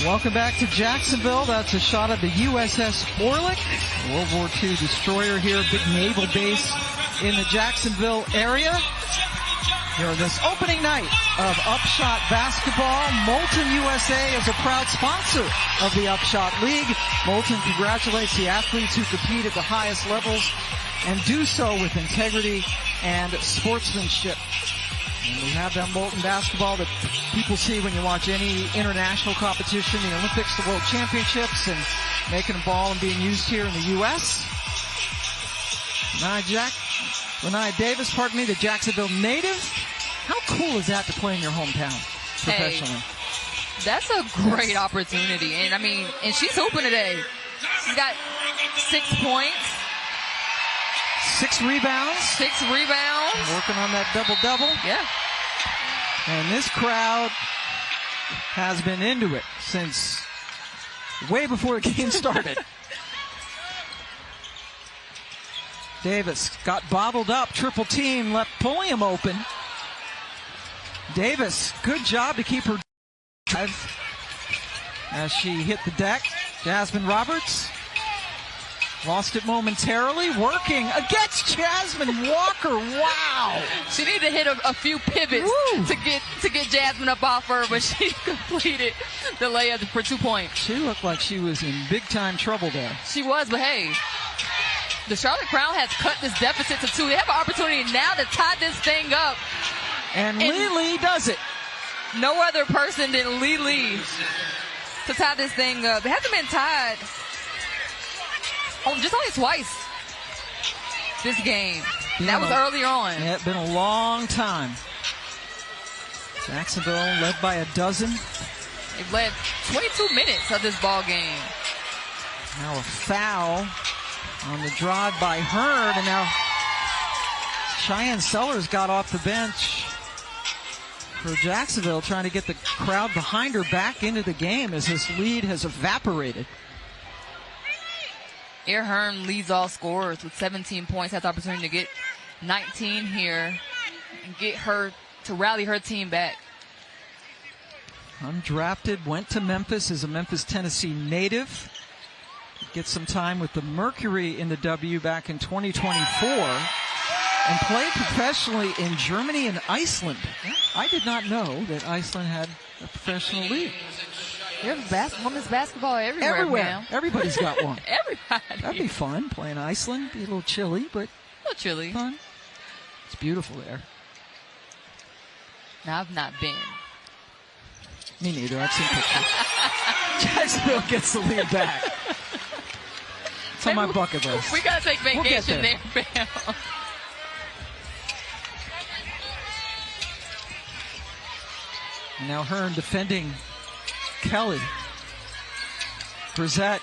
Welcome back to Jacksonville. That's a shot of the USS 𝗿𝗲𝗱𝘆, World War II destroyer here, big naval base in the Jacksonville area. Here on this opening night of Upshot Basketball. Moulton USA is a proud sponsor of the Upshot League. Moulton congratulates the athletes who compete at the highest levels and do so with integrity and sportsmanship. And we have that Moulton basketball that people see when you watch any international competition, the Olympics, the World Championships, and making a ball and being used here in the U.S. Nia Davis, the Jacksonville native. How cool is that to play in your hometown professionally? Hey, that's a great opportunity. And I mean, and she's hooping today. She's got 6 points. 6 rebounds. 6 rebounds. Working on that double-double. Yeah. And this crowd has been into it since way before the game started. Davis got bottled up. Triple team left Pulliam open. Davis, good job to keep her drive as she hit the deck. Jasmine Roberts lost it momentarily, working against Jasmine Walker. Wow. She needed to hit a few pivots to get Jasmine up off her, but she completed the layup for 2 points. She looked like she was in big time trouble there. She was, but hey, the Charlotte Crown has cut this deficit to 2. They have an opportunity now to tie this thing up. And Lee does it. No other person than Lee to tie this thing up. They haven't been tied just only twice this game. That was earlier on. Yeah, it's been a long time. Jacksonville led by a dozen. They've led 22 minutes of this ball game. Now a foul on the drive by Hearn, and now Cheyenne Sellers got off the bench for Jacksonville, trying to get the crowd behind her back into the game as this lead has evaporated. Hearn leads all scorers with 17 points. Has the opportunity to get 19 here and get her to rally her team back. Undrafted, went to Memphis, is a Memphis, Tennessee native. Get some time with the Mercury in the W back in 2024. And played professionally in Germany and Iceland. I did not know that Iceland had a professional league. There's women's basketball everywhere. Now. Everybody's got one. Everybody. That'd be fun, playing Iceland. Be a little chilly, but a little chilly. Fun. It's beautiful there. Now, I've not been. Me neither. I've seen pictures. Jacksonville gets the lead back. It's on my bucket list. We got to take vacation there, Bam. Now Hearn defending Kelly. Brissett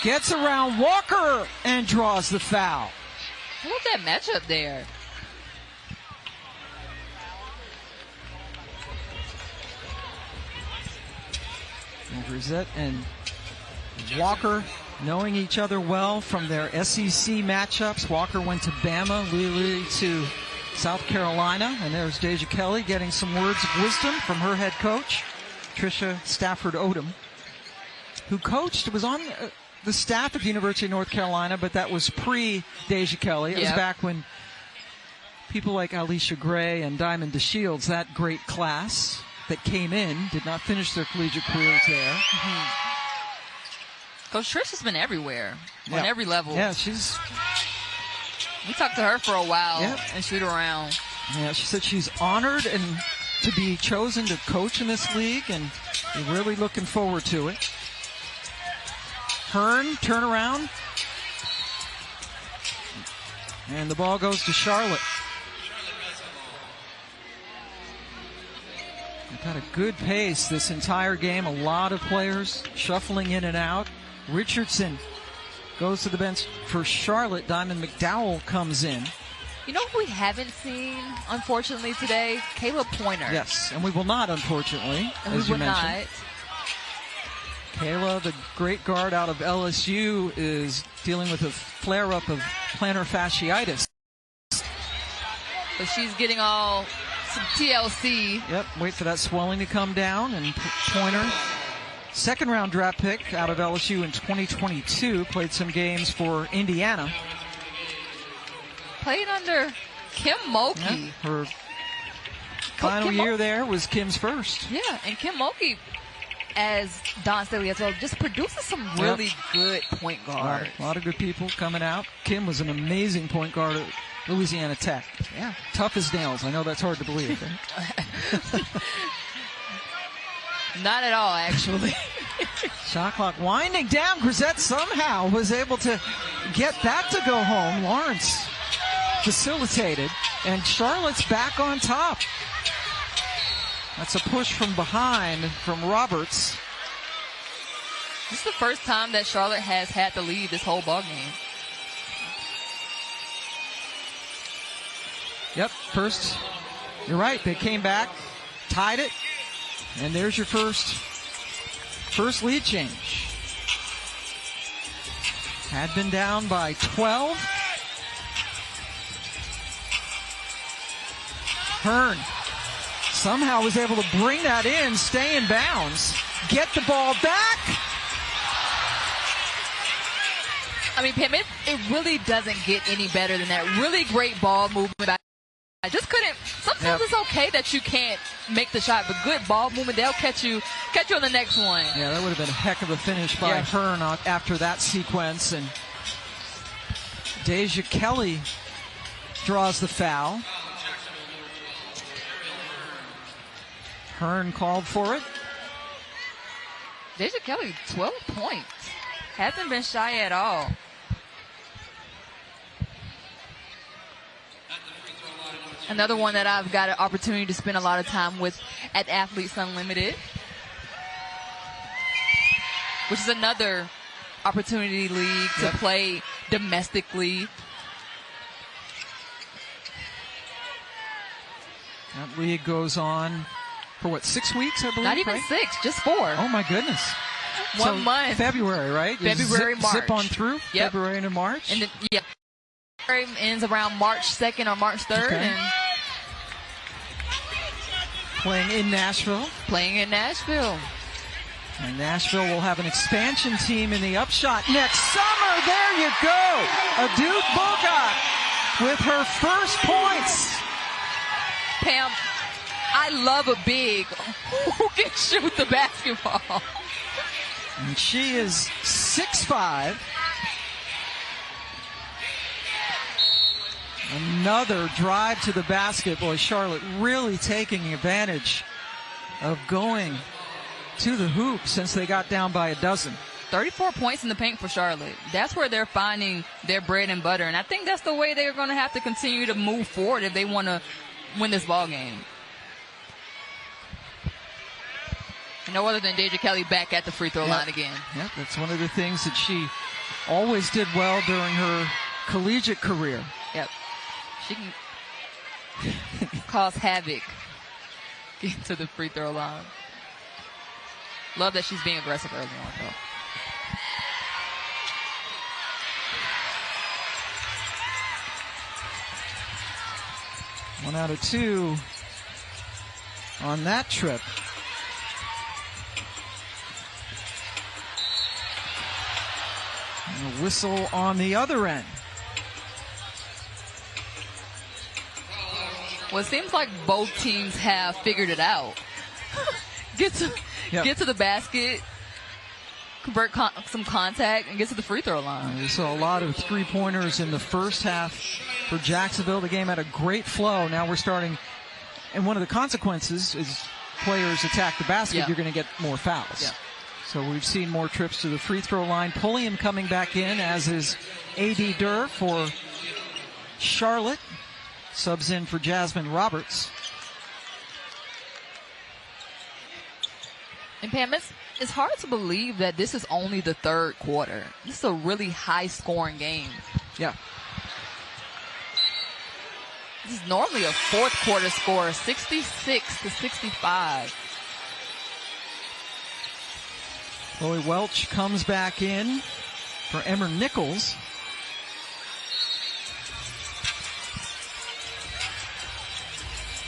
gets around Walker and draws the foul. I love that matchup there. And Brissett and Walker knowing each other well from their SEC matchups. Walker went to Bama, Lily to South Carolina, and there's Deja Kelly getting some words of wisdom from her head coach, Tricia Stafford Odom, who was on the staff at the University of North Carolina, but that was pre-Deja Kelly. It was back when people like Alicia Gray and Diamond DeShields, that great class that came in, did not finish their collegiate careers there. Coach Trish has been everywhere, on every level. Yeah, we talked to her for a while and shoot around. Yeah, she said she's honored and to be chosen to coach in this league, and we're really looking forward to it. Hearn, turnaround. And the ball goes to Charlotte. They've got a good pace this entire game. A lot of players shuffling in and out. Richardson goes to the bench for Charlotte. Diamond McDowell comes in. You know who we haven't seen, unfortunately, today? Caleb Pointer. Yes, and we will not, unfortunately, as you mentioned. Kayla, the great guard out of LSU, is dealing with a flare-up of plantar fasciitis. But she's getting all some TLC. Yep, wait for that swelling to come down. And Pointer, second-round draft pick out of LSU in 2022, played some games for Indiana. Played under 𝘀𝗻𝗄𝗃. Yeah, her final year there was Kim's first. Yeah, and 𝘀𝗻𝗄𝗃, as Don Staley as well, just produces some really good point guards. A lot of good people coming out. Kim was an amazing point guard at Louisiana Tech. Yeah. Tough as nails. I know that's hard to believe. Not at all, actually. Shot clock winding down. Grisette somehow was able to get that to go home. Lawrence facilitated, and Charlotte's back on top. That's a push from behind from Roberts. This is the first time that Charlotte has had to lead this whole ballgame. Yep, first, you're right, they came back, tied it, and there's your first lead change. Had been down by 12. Hearn somehow was able to bring that in, stay in bounds, get the ball back. I mean, Pam, it really doesn't get any better than that. Really great ball movement. I just couldn't. Sometimes it's okay that you can't make the shot, but good ball movement, they'll catch you on the next one. Yeah, that would have been a heck of a finish by Hearn after that sequence. And 𝗿𝗃𝗍𝗆 draws the foul. Hearn called for it. 𝗿𝗃𝗍𝗆, 12 points. Hasn't been shy at all. Another one that I've got an opportunity to spend a lot of time with at Athletes Unlimited, which is another opportunity league to play domestically. That league goes on for what, 6 weeks, I believe? Not even 6, just 4. Oh my goodness. 1 month. February, right? February, March. Zip on through. Yep. February into March. And ends around March 2nd or March 3rd. Okay. And playing in Nashville. And Nashville will have an expansion team in the upshot next summer. There you go. Adut Bogat with her first points. Pam, I love a big who can shoot the basketball. And she is 6'5". Another drive to the basket. Boy, Charlotte really taking advantage of going to the hoop since they got down by a dozen. 34 points in the paint for Charlotte. That's where they're finding their bread and butter. And I think that's the way they're going to have to continue to move forward if they want to win this ball game. No other than 𝗿𝗃𝗍𝗆 back at the free throw line again. Yep, that's one of the things that she always did well during her collegiate career. Yep. She can cause havoc. Get to the free throw line. Love that she's being aggressive early on, though. One out of 2 on that trip. And a whistle on the other end. Well, it seems like both teams have figured it out. Get to the basket, convert some contact, and get to the free throw line. We saw a lot of three-pointers in the first half for Jacksonville. The game had a great flow. Now we're starting, and one of the consequences is players attack the basket, you're going to get more fouls. Yeah. So we've seen more trips to the free throw line. 𝗿𝗄𝗡 coming back in, as is A.D. Durr for Charlotte. Subs in for Jasmine Roberts. And Pam, it's hard to believe that this is only the third quarter. This is a really high-scoring game. Yeah. This is normally a fourth quarter score, 66-65. Chloe Welch comes back in for Emma Nichols.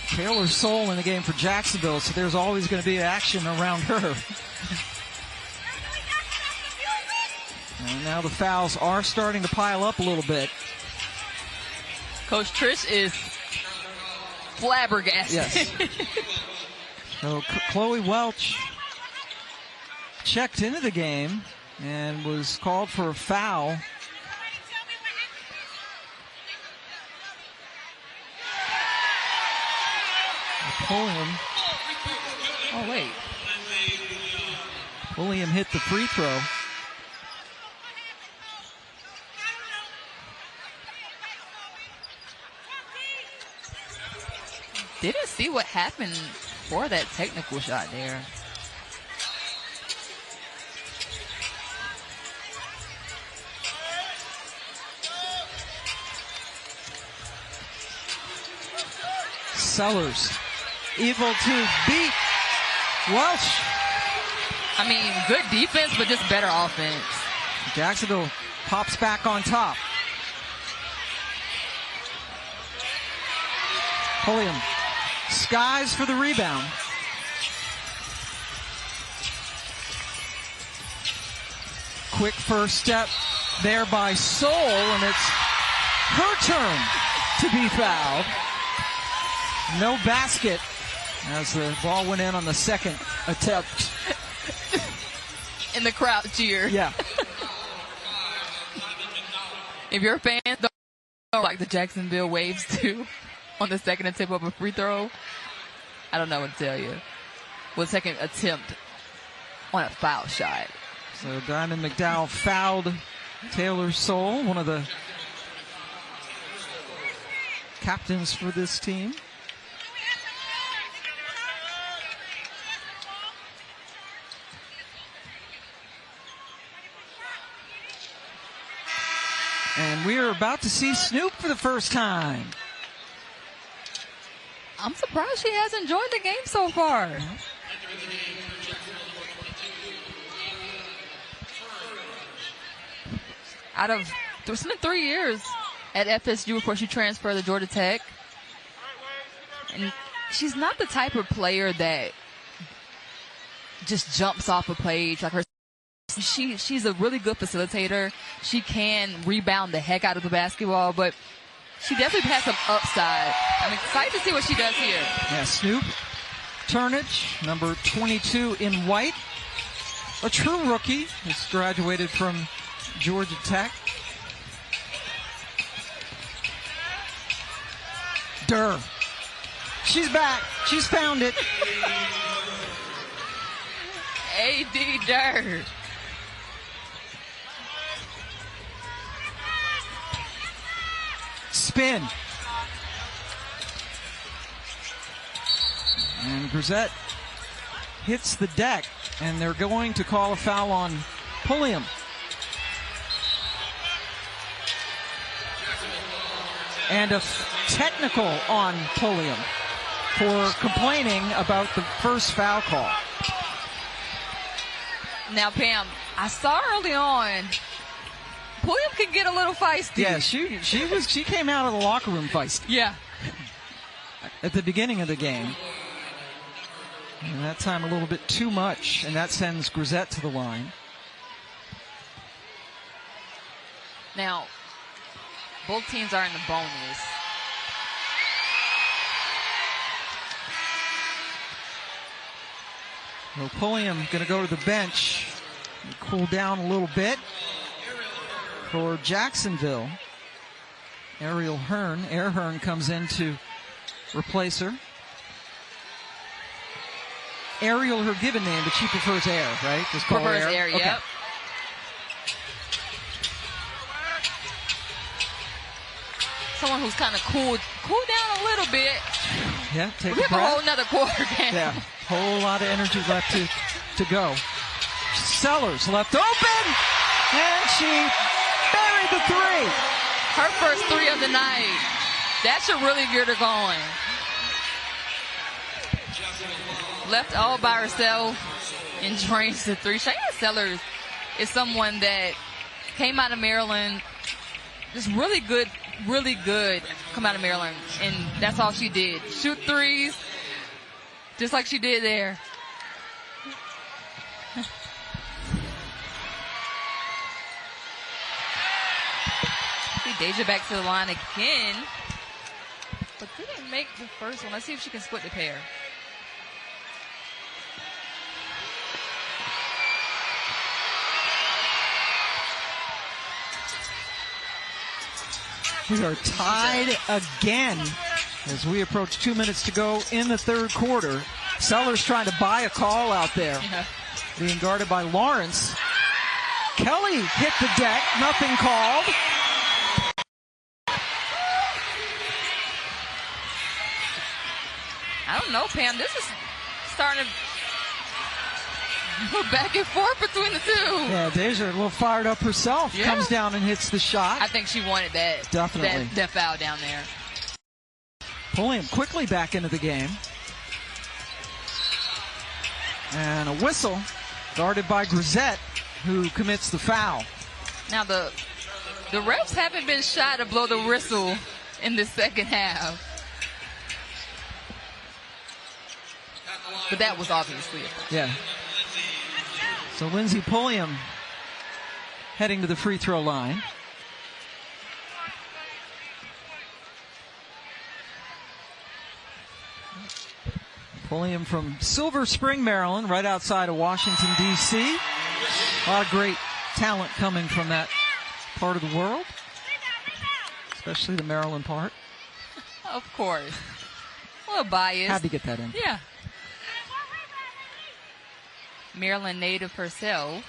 𝗿𝗄𝗍𝘆 in the game for Jacksonville, so there's always going to be action around her. And now the fouls are starting to pile up a little bit. Coach Trish is flabbergasted. Yes. So Chloe Welch checked into the game and was called for a foul. 𝗿𝗄𝗡. Oh, wait. 𝗿𝗄𝗡 hit the free throw. Didn't see what happened for that technical shot there. Sellers able to beat Welch. I mean, good defense, but just better offense. Jacksonville pops back on top. 𝗿𝗄𝗡 skies for the rebound. Quick first step there by Soule, and it's her turn to be fouled. No basket as the ball went in on the second attempt. And the crowd cheer. Yeah. If your fans don't like the Jacksonville Waves too on the second attempt of a free throw, I don't know what to tell you. Well, second attempt on a foul shot. So Diamond McDowell fouled 𝗿𝗄𝗍𝘆, one of the captains for this team. And we are about to see Snoop for the first time. I'm surprised she has enjoyed the game so far. It's been 3 years at FSU. Of course, she transferred to Georgia Tech. And she's not the type of player that just jumps off a page like her. She's a really good facilitator. She can rebound the heck out of the basketball, but she definitely has some upside. I'm excited to see what she does here. Yeah, Snoop Turnage, number 22 in white. A true rookie. Has graduated from Georgia Tech. Durr. She's back. She's found it. A.D. Durr. Spin. And 𝗿𝗍𝗡 hits the deck, and they're going to call a foul on 𝗿𝗄𝗡. And a technical on 𝗿𝗄𝗡 for complaining about the first foul call. Now, Pam, I saw early on 𝗿𝗄𝗡 could get a little feisty. Yeah, she came out of the locker room feisty. Yeah. At the beginning of the game. And that time a little bit too much, and that sends 𝗿𝗍𝗡 to the line. Now, both teams are in the bonus. Well, 𝗿𝗄𝗡 going to go to the bench and cool down a little bit. For Jacksonville, Ariel Hearn comes in to replace her. Ariel her given name, but she prefers Air, right? Just call her Prefers Air, Okay. yep. Someone who's kind of cool down a little bit. Yeah, take We a have a breath. whole nother quarter game. Yeah, whole lot of energy left to go. Sellers left open, and she buried the three. Her first three of the night. That should really get her going. Left all by herself and drains the three. Shayna Sellers is someone that came out of Maryland, just really good come out of Maryland, and that's all she did. Shoot threes, just like she did there. See Deja back to the line again, but didn't make the first one. Let's see if she can split the pair. We are tied again as we approach 2 minutes to go in the third quarter. Sellers trying to buy a call out there. Yeah. Being guarded by Lawrence. Kelly hit the deck, nothing called. I don't know, Pam. This is starting to go back and forth between the two. Yeah, Deja a little fired up herself. Yeah. Comes down and hits the shot. I think she wanted that. Definitely. That foul down there. Pulling him quickly back into the game. And a whistle guarded by 𝗀𝗲𝗱𝘆, who commits the foul. Now the refs haven't been shy to blow the whistle in the second half. But that was obviously a foul. Yeah. So Lindsay Pulliam heading to the free throw line. Pulliam from Silver Spring, Maryland, right outside of Washington, D.C. A lot of great talent coming from that part of the world, especially the Maryland part. Of course. A little biased. Had to get that in. Yeah. Maryland native herself.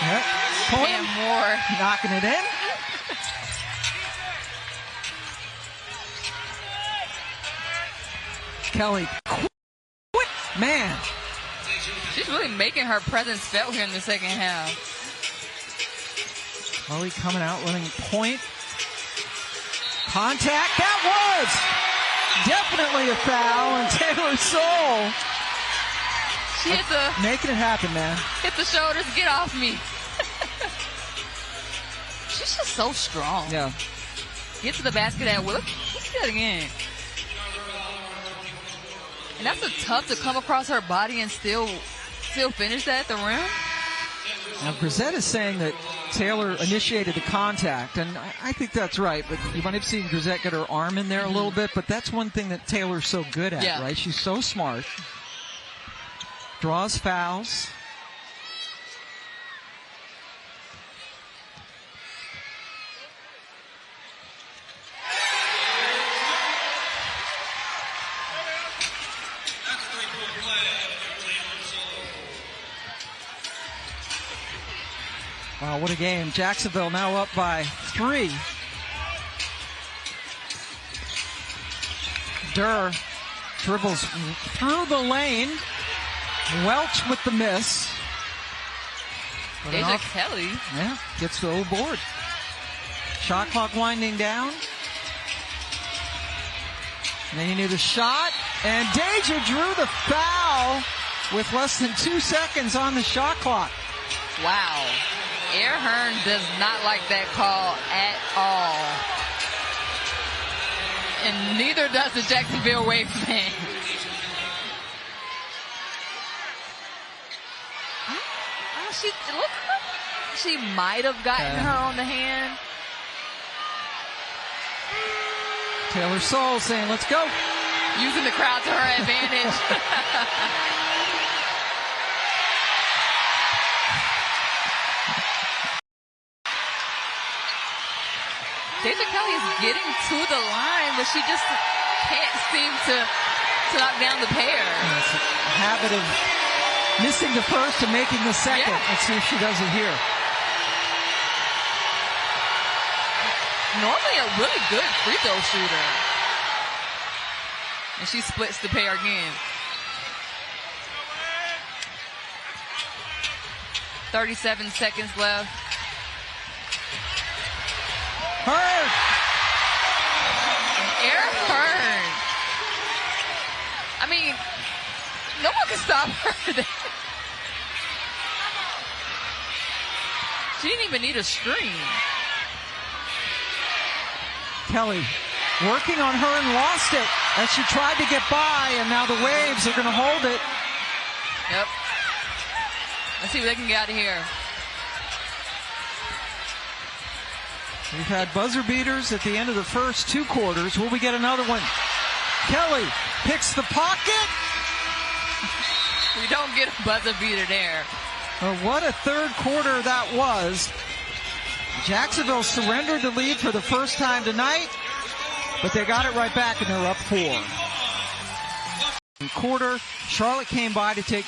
Yep. Pulliam Pam Moore. knocking it in. Kelly, quick man. She's really making her presence felt here in the second half. Kelly coming out, running point. Contact. That was definitely a foul. And Taylor Soule She hit the making it happen, man. hit the shoulders. Get off me. She's just so strong. Yeah. Get to the basket at will. Let's see that again. And that's tough to come across her body and still finish that at the rim. Now, 𝗀𝗱𝗍𝗆 is saying that Taylor initiated the contact, and I think that's right. But you might have seen 𝗀𝗍𝗆 get her arm in there a little bit, but that's one thing that Taylor's so good at, Yeah. right? She's so smart. Draws fouls. Wow, what a game. Jacksonville now up by 3. Durr dribbles through the lane. Welch with the miss. But an Deja off- Kelly. Yeah, gets the old board. Shot clock winding down. And then you need a shot. And Deja drew the foul with less than 2 seconds on the shot clock. Wow. Air Hearn does not like that call at all. And neither does the Jacksonville Wave fan. It looks like she might have gotten her on the hand. Taylor Soule saying, let's go. Using the crowd to her advantage. Deja Kelly is getting to the line, but she just can't seem to to knock down the pair. It's a habit of missing the first and making the second. Yeah. Let's see if she does it here. Normally a really good free throw shooter. And she splits the pair again. 37 seconds left. Hearn! Hearn. I mean, no one can stop her. She didn't even need a screen. Kelly working on her and lost it as she tried to get by, and now the Waves are going to hold it. Yep. Let's see what they can get out of here. We've had buzzer beaters at the end of the first 2 quarters. Will we get another one? Kelly picks the pocket. We don't get a buzzer beater there. What a third quarter that was. Jacksonville surrendered the lead for the first time tonight, but they got it right back and they're up 4. Quarter, Charlotte came by to take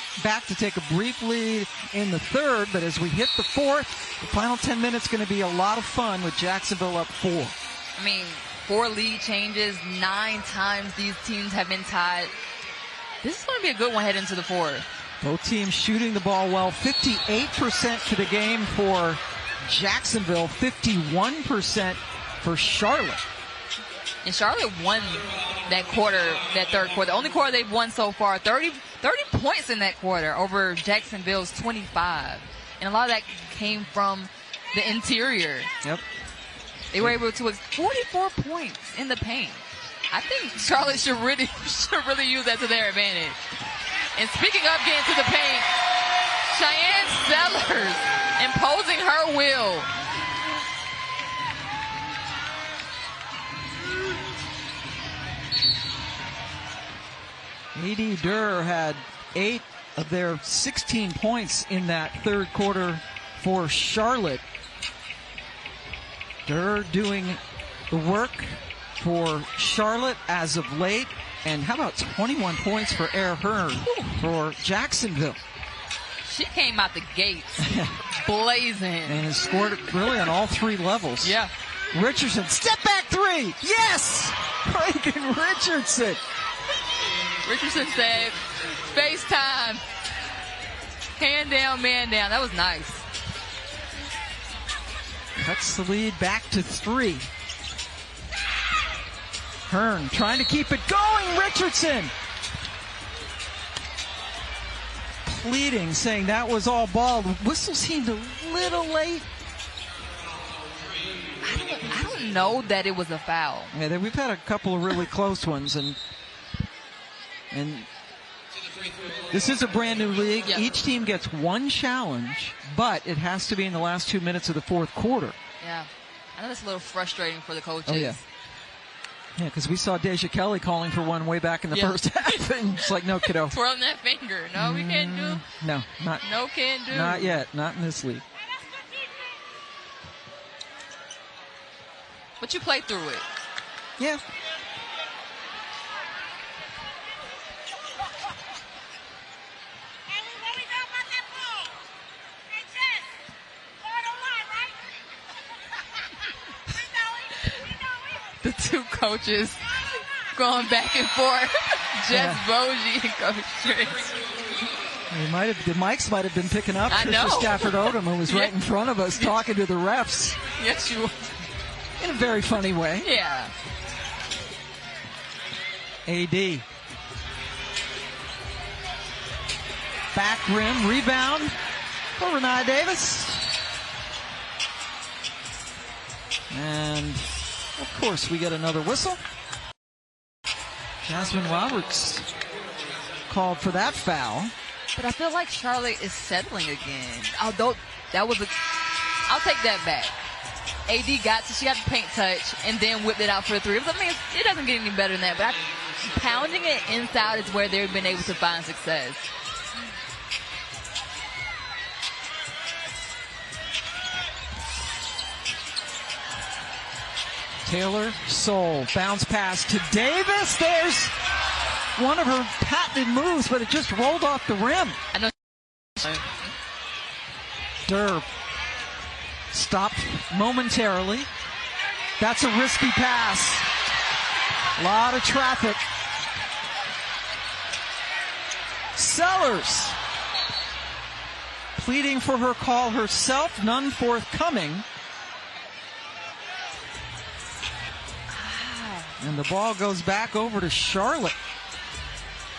a brief lead in the third, but as we hit the fourth, the final 10 minutes going to be a lot of fun with Jacksonville up 4. I mean, 4 lead changes, 9 times these teams have been tied. This is going to be a good one heading into the fourth. Both teams shooting the ball well. 58% for the game for Jacksonville, 51% for Charlotte. And Charlotte won that third quarter. The only quarter they've won so far. 30 points in that quarter over Jacksonville's 25. And a lot of that came from the interior. Yep. They were able to put 44 points in the paint. I think Charlotte should really use that to their advantage. And speaking of getting to the paint, Cheyenne Sellers imposing her will. A.D. Durr had 8 of their 16 points in that third quarter for Charlotte. Durr doing the work for Charlotte as of late. And how about 21 points for Hearn for Jacksonville? She came out the gates blazing. And has scored really on all 3 levels. Yeah. Richardson, step back 3. Yes! Reagan Richardson. Richardson said, FaceTime. Hand down, man down. That was nice. Cuts the lead back to 3. Hearn trying to keep it going. Richardson pleading, saying that was all ball. The whistle seemed a little late. I don't know that it was a foul. Yeah, we've had a couple of really close ones, and this is a brand new league. Yep. Each team gets 1 challenge, but it has to be in the last 2 minutes of the fourth quarter. Yeah, I know that's a little frustrating for the coaches. Oh, yeah. Yeah, because we saw Deja Kelly calling for one way back in the first half, and it's like, no, kiddo. Twirling that finger. No, we can't do. No, can't do. Not yet. Not in this league. But you play through it. Yeah. The 2 coaches going back and forth. Jess 𝗿𝗲𝗆 and Coach Tricks. The mics might have been picking up I know. Trisha Stafford Odom, who was right in front of us talking to the refs. Yes, you were. In a very funny way. Yeah. AD. Back rim, rebound for Renai Davis. And, of course, we get another whistle. Jasmine Roberts called for that foul. But I feel like Charlotte is settling again. Although that was I'll take that back. AD she got the paint touch and then whipped it out for a 3. I mean, it doesn't get any better than that. But pounding it inside is where they've been able to find success. Taylor Soule, bounce pass to Davis. There's one of her patented moves, but it just rolled off the rim. I know. 𝗿𝗲𝗱𝘆 stopped momentarily. That's a risky pass. A lot of traffic. Sellers pleading for her call herself, none forthcoming. And the ball goes back over to Charlotte.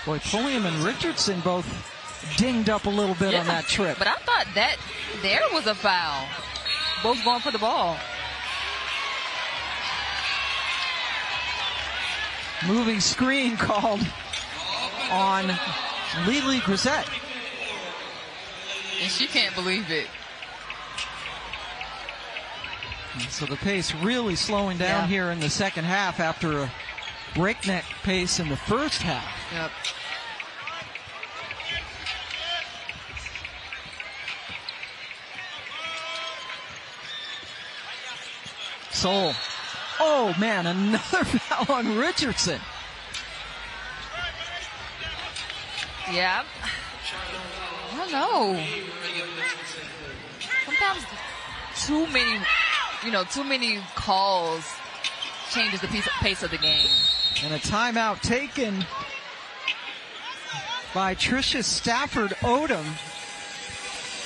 Boy, Pulliam and Richardson both dinged up a little bit on that trip. But I thought that there was a foul. Both going for the ball. Moving screen called on 𝗿𝗲𝗱𝗆𝗆𝗍. And she can't believe it. So the pace really slowing down here in the second half after a breakneck pace in the first half. Yep. Soul. Oh man, another foul on Richardson. Yeah. I don't know. Sometimes too many calls changes the pace of the game. And a timeout taken by Tricia Stafford-Odom.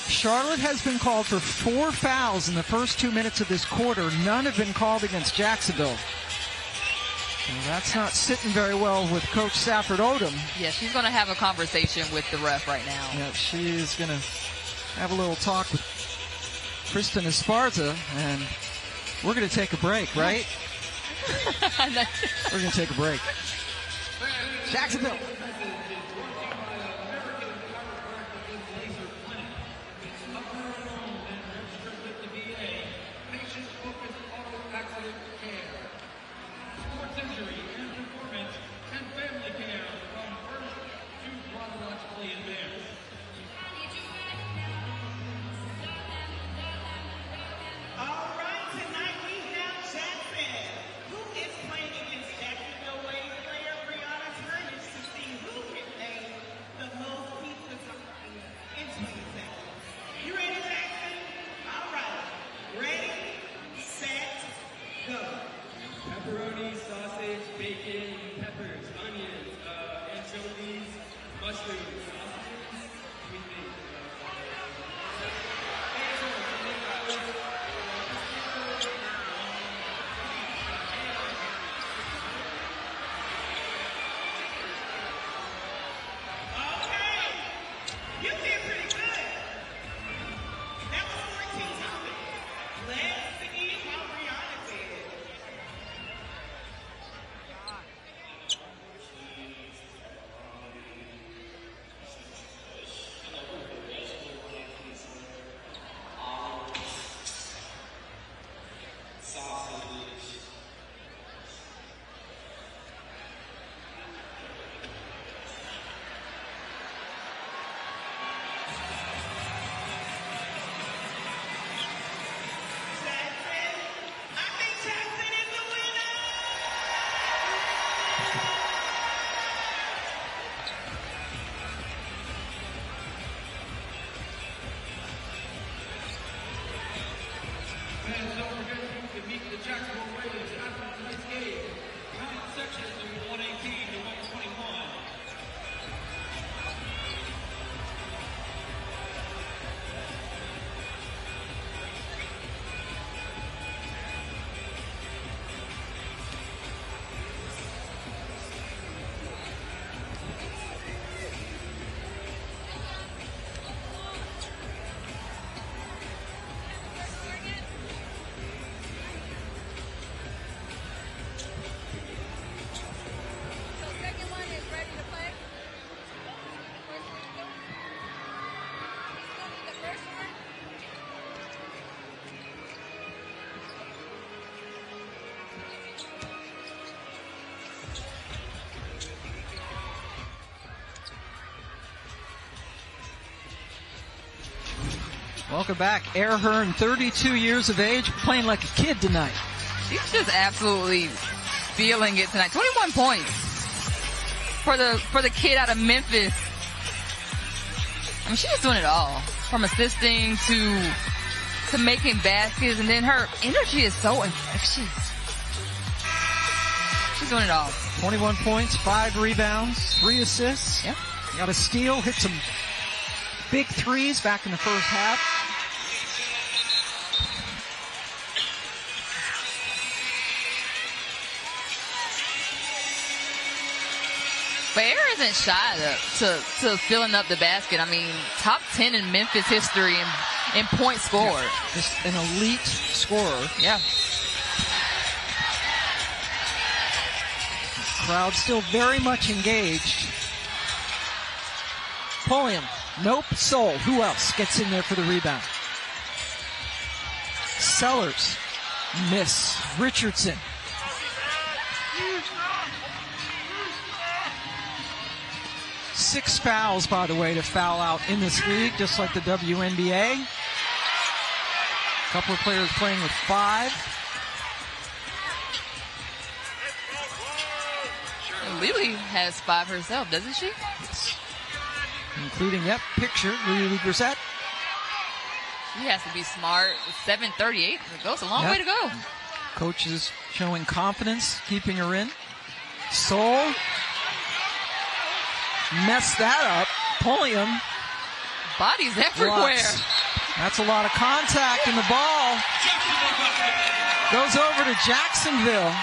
Charlotte has been called for 4 fouls in the first 2 minutes of this quarter. None have been called against Jacksonville. Well, that's not sitting very well with Coach Stafford-Odom. Yeah, she's going to have a conversation with the ref right now. Yeah, she's going to have a little talk with Kristen Esparza, and we're going to take a break, right? We're going to take a break. Jacksonville. Pepperoni, sausage, bacon, peppers, onions, anchovies, mushrooms, sausages, Okay, you did pretty good. That was 14 topics. Let's see how Brianna did. And don't forget to meet the Jacksonville Raiders after tonight's game. Comment section from 118 to 121. Welcome back. 𝗿𝗲𝗱𝗆𝗆𝗆𝗆 32 years of age, playing like a kid tonight. She's just absolutely feeling it tonight. 21 points. for the kid out of Memphis. I mean, she's just doing it all, from assisting to making baskets, and then her energy is so infectious. She's doing it all. 21 points, 5 rebounds, 3 assists. Yeah. Got a steal, hit some big threes back in the first half. But Air isn't shy to filling up the basket. I mean, top 10 in Memphis history in point score. Yeah, just an elite scorer. Yeah. Crowd still very much engaged. Pulliam, nope, Soul. Who else gets in there for the rebound? Sellers, miss. Richardson. Six fouls, by the way, to foul out in this league, just like the WNBA. A couple of players playing with 5. Lily has 5 herself, doesn't she? Yes. Including, picture, Lily Brissett. She has to be smart. 7:38 to go. It's a long way to go. Coach is showing confidence, keeping her in. Soul. Messed that up. Pulliam. Bodies everywhere. Blocks. That's a lot of contact, and the ball goes over to Jacksonville.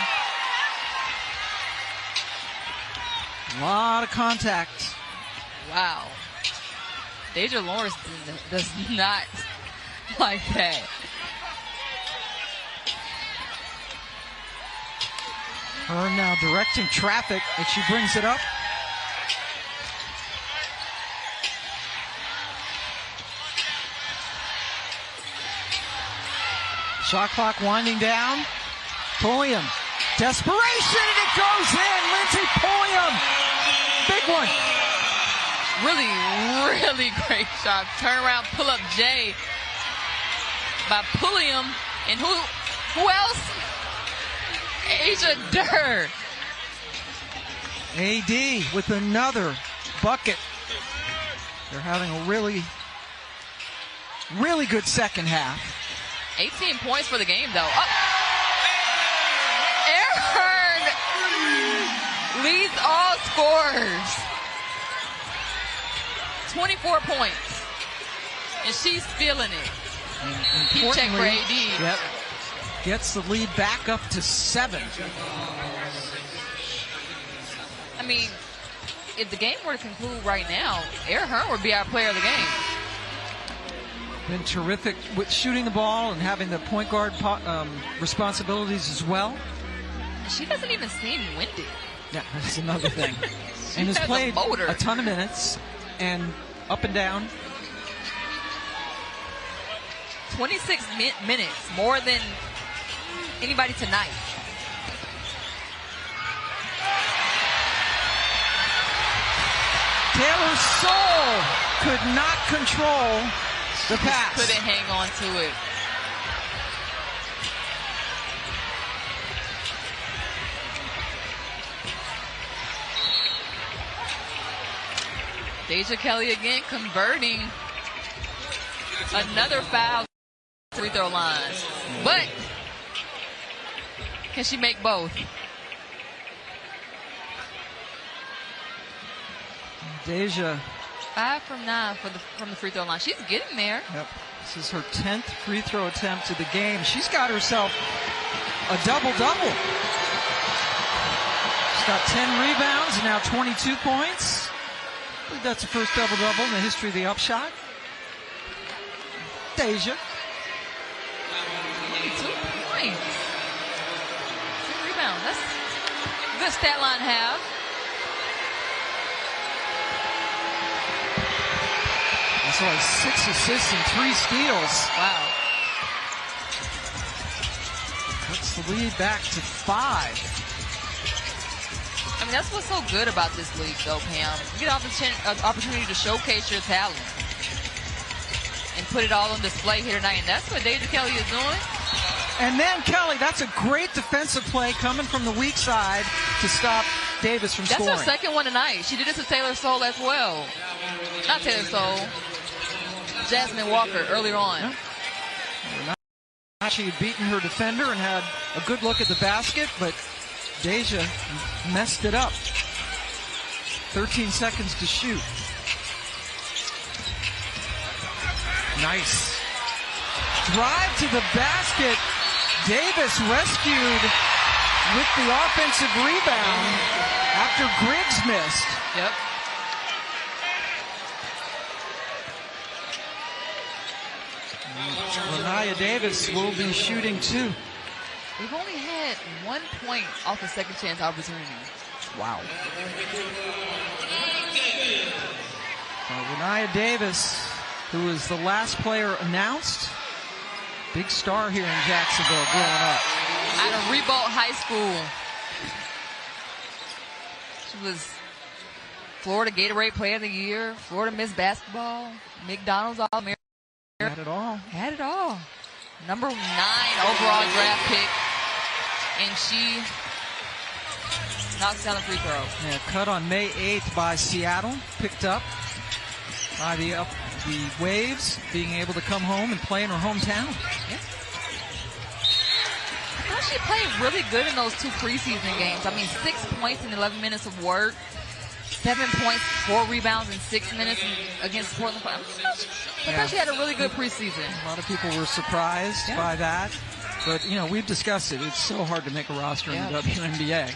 A lot of contact. Wow. Deja Lawrence does not like that. Her now directing traffic as she brings it up. Shot clock winding down. Pulliam. Desperation, and it goes in. Lindsey Pulliam. Big one. Really, really great shot. Turn around, pull up J by Pulliam. And who else? Asia Durr. AD with another bucket. They're having a really, really good second half. 18 points for the game, though. Ahern leads all scorers. 24 points. And she's feeling it. Keep check for AD. Yep. Gets the lead back up to 7. I mean, if the game were to conclude right now, Ahern would be our player of the game. Been terrific with shooting the ball and having the point guard responsibilities as well. She doesn't even seem winded. Yeah, that's another thing. And has played a ton of minutes and up and down. 26 minutes, more than anybody tonight. Taylor Soul could not control the pass. Couldn't hang on to it. Deja Kelly again converting. Another foul. Free throw line. But can she make both? Deja. 5 from 9 from the free throw line. She's getting there. Yep. This is her 10th free throw attempt of the game. She's got herself a double-double. She's got 10 rebounds and now 22 points. I think that's the first double-double in the history of the upshot. Deja. 22 points. 10 rebounds. That's a good stat line to have. So 6 assists and 3 steals. Wow. Cuts the lead back to 5. I mean, that's what's so good about this league, though, Pam. You get an opportunity to showcase your talent and put it all on display here tonight, and that's what Deja Kelly is doing. And then Kelly, that's a great defensive play coming from the weak side to stop Davis from That's scoring. her second one tonight. She did it to Taylor Soule as well. Not Taylor Soule. Jasmine Walker earlier on. Yeah. She had beaten her defender and had a good look at the basket, but Deja messed it up. 13 seconds to shoot. Nice. Drive to the basket. Davis rescued with the offensive rebound after Griggs missed. Yep. 𝗿𝗲𝗱𝘆 Davis will be shooting 2. We've only had 1 point off the second chance opportunity. Wow. 𝗿𝗲𝗱𝘆 Davis, who is the last player announced, big star here in Jacksonville growing up. Out of Ribault High School. She was Florida Gatorade Player of the Year, Florida Miss Basketball, McDonald's All-American. Had it all. Had it all. Number 9 overall draft pick. And she knocks down a free throw. Yeah, cut on May 8th by Seattle. Picked up by the Waves, being able to come home and play in her hometown. Yeah. I thought she played really good in those 2 preseason games. I mean, 6 points in 11 minutes of work. 7 points, 4 rebounds in 6 minutes against Portland. I thought she had a really good preseason. A lot of people were surprised by that. But, you know, we've discussed it. It's so hard to make a roster in the WNBA.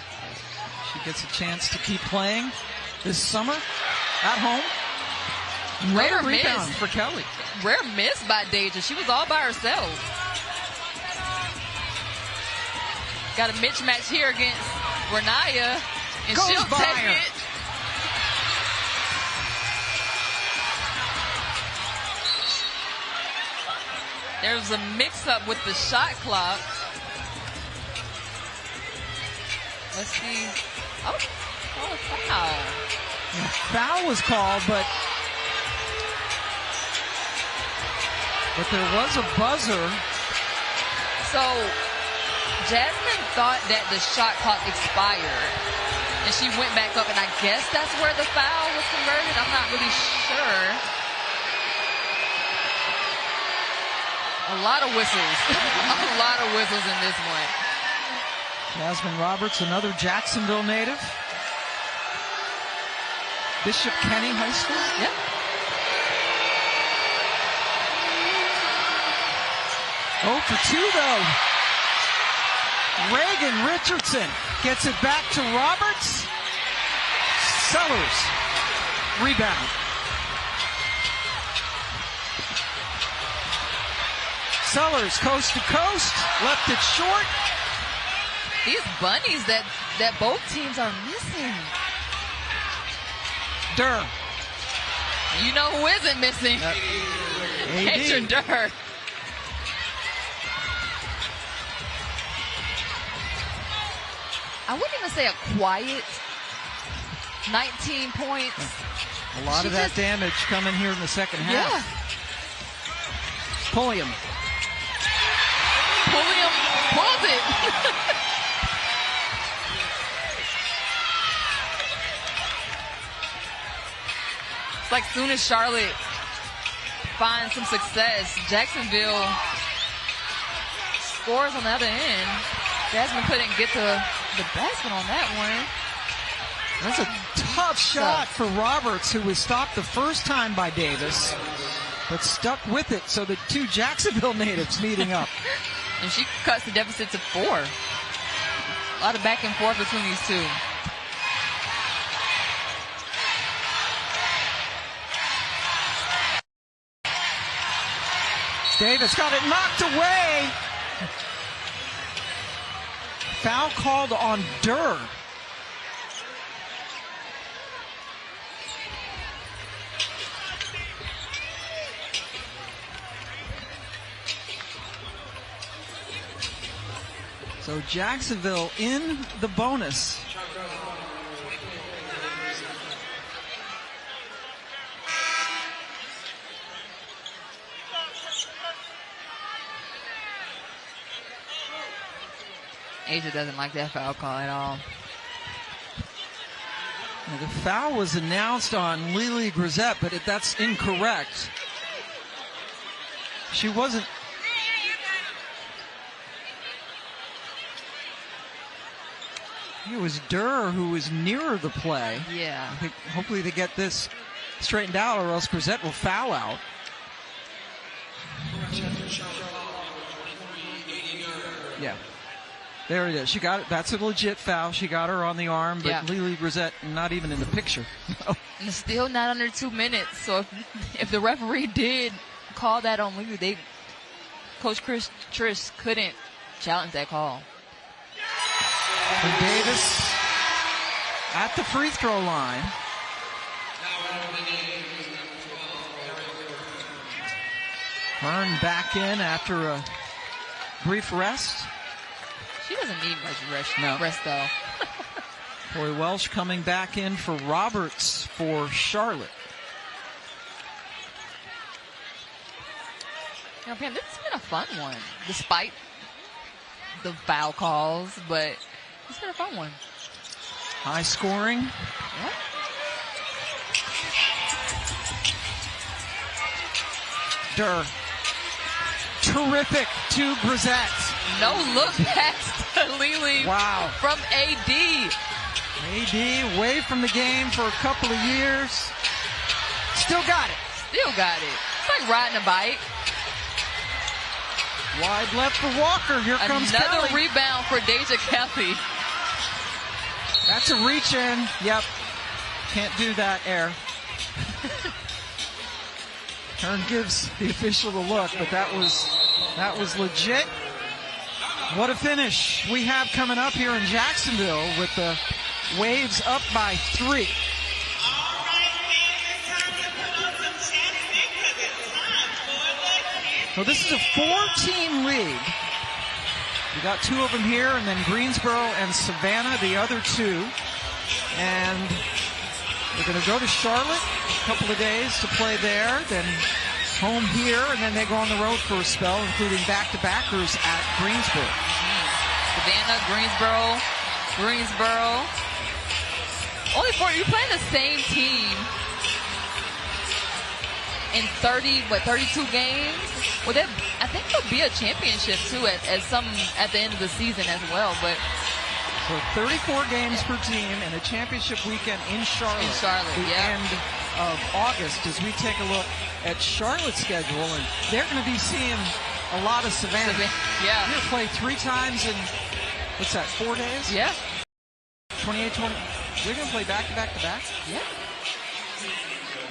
She gets a chance to keep playing this summer at home. Rare rebound miss for Kelly. Rare miss by Deja. She was all by herself. Got a mismatch here against 𝗿𝗏𝗱𝘆. And Goes she'll by take her. it. There's a mix-up with the shot clock. Let's see. Oh, a foul. Yeah, foul was called, but there was a buzzer. So, Jasmine thought that the shot clock expired. And she went back up, and I guess that's where the foul was converted. I'm not really sure. A lot of whistles. A lot of whistles in this one. Jasmine Roberts, another Jacksonville native. Bishop Kenny High School. Yep. Oh for 2 though. Reagan Richardson gets it back to Roberts. Sellers. Rebound. Sellers coast to coast. Left it short. These bunnies that both teams are missing. Durr. You know who isn't missing? Andrew Durr. I wouldn't even say a quiet 19 points. A lot of that damage coming here in the second half. Yeah. Pulliam. Pulliam pulls it. It's like soon as Charlotte finds some success, Jacksonville scores on the other end. Jasmine couldn't get to the basket on that one. That's a tough shot for Roberts, who was stopped the first time by Davis, but stuck with it. So the 2 Jacksonville natives meeting up. And she cuts the deficit to 4. A lot of back and forth between these 2. Davis got it knocked away. Foul called on Durr. So Jacksonville in the bonus. Asia doesn't like that foul call at all. Now, the foul was announced on 𝗲𝗲𝗍𝗃, but that's incorrect. She wasn't. It was 𝗀𝗲 who was nearer the play. Yeah. I think hopefully they get this straightened out, or else 𝗀𝗍𝗃 will foul out. Yeah. There it is. She got it. That's a legit foul. She got her on the arm, but yeah. 𝗲𝗲𝗍𝗃 not even in the picture. And it's still not under 2 minutes. So if the referee did call that on 𝗲𝗲𝗍𝗃, Coach Trish couldn't challenge that call. And Davis at the free throw line. Hearn back in after a brief rest. She doesn't need much No. rest though. Tori Welsh coming back in for Roberts for Charlotte. You know, Pam, this has been a fun one, despite the foul calls, but it's been a fun one. High scoring. Yep. 𝗀𝗲. Terrific to 𝗲𝗍𝗃. No look past 𝗲𝗲𝗍𝗃 Wow. from AD. AD away from the game for a couple of years. Still got it. Still got it. It's like riding a bike. Wide left for Walker. Here comes Another Kelly. rebound for 𝗿𝗂𝗃𝗍𝗃. That's a reach in. Yep. Can't do that, Air. Hearn gives the official a look, but that was legit. What a finish we have coming up here in Jacksonville with the Waves up by 3. All right, fans, it's time to put on some chapstick because it's time for the So this is a 4-team league. We got 2 of them here, and then Greensboro and Savannah, the other 2. And they're going to go to Charlotte a couple of days to play there, then home here, and then they go on the road for a spell, including back-to-backers at Greensboro. Savannah, Greensboro. Only 4. You playing the same team in 32 games? Well, I think there'll be a championship too at the end of the season as well. But so 34 games per team and a championship weekend in Charlotte. The end of August, as we take a look at Charlotte's schedule, and they're going to be seeing a lot of Savannah. Yeah. They're going to play 3 times in, what's that, 4 days? Yeah. 28, 20. They're going to play back-to-back-to-back? Yeah.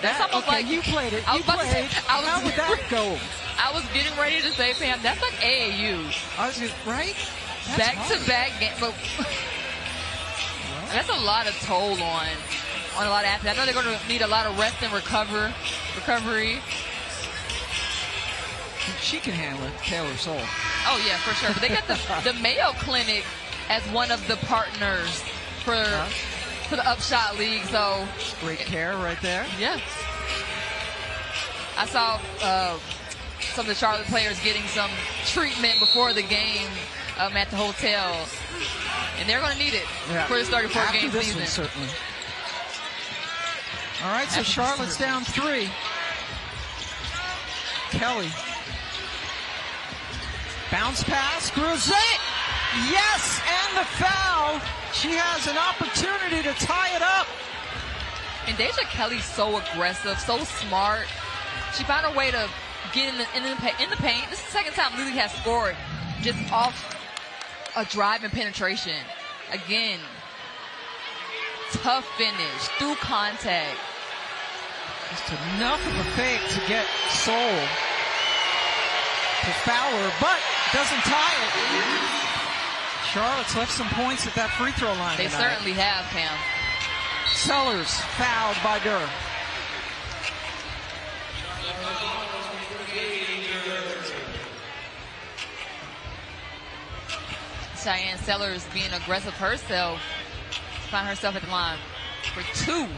That's almost okay, like you played it. How would that go? I was getting ready to say, Pam, that's like AAU. I was right? Back-to-back game, but that's a lot of toll on a lot of athletes. I know they're going to need a lot of rest and recovery. She can handle it, Taylor Soule. Oh yeah, for sure. But they got the Mayo Clinic as one of the partners for the Upshot League. So great care right there. Yeah. I saw some of the Charlotte players getting some treatment before the game at the hotel, and they're going to need it for this 34-game season. One, certainly. All right, so Charlotte's down 3. Kelly. Bounce pass, 𝗲𝗍𝗃. Yes, and the foul. She has an opportunity to tie it up. And 𝗿𝗂𝗃𝗍𝗃's so aggressive, so smart. She found her way to get in the paint. This is the second time 𝗲𝗲𝗃 has scored just off a drive and penetration. Again, tough finish through contact. Just enough of a fake to get Soule to foul her, but doesn't tie it. Charlotte's left some points at that free throw line. They certainly have, Pam. Sellers fouled by 𝗀𝗲. Cheyenne Sellers being aggressive herself, found herself at the line for 2.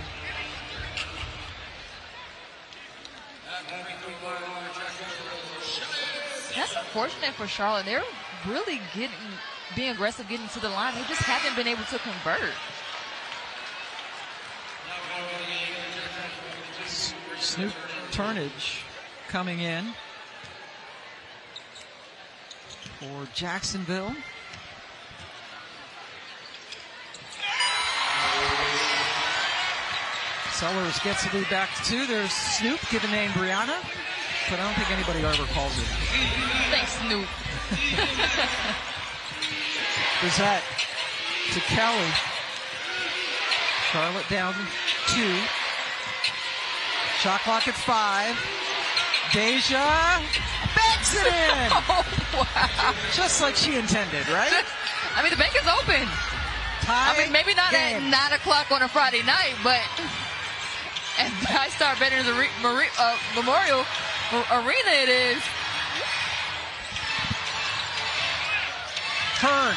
That's unfortunate for Charlotte. They're really being aggressive, getting to the line. They just haven't been able to convert. Snoop Turnage coming in for Jacksonville. Sellers gets the lead back to 2. There's Snoop, given name Brianna, but I don't think anybody ever calls it. Thanks, Snoop. Brissett to Kelly. Charlotte down 2. Shot clock at 5. Deja banks it in. Oh, wow. Just like she intended, right? I mean, the bank is open. Tie I mean, maybe not game. at 9 o'clock on a Friday night, but at TriStar Veterans Memorial Arena it is. Hearn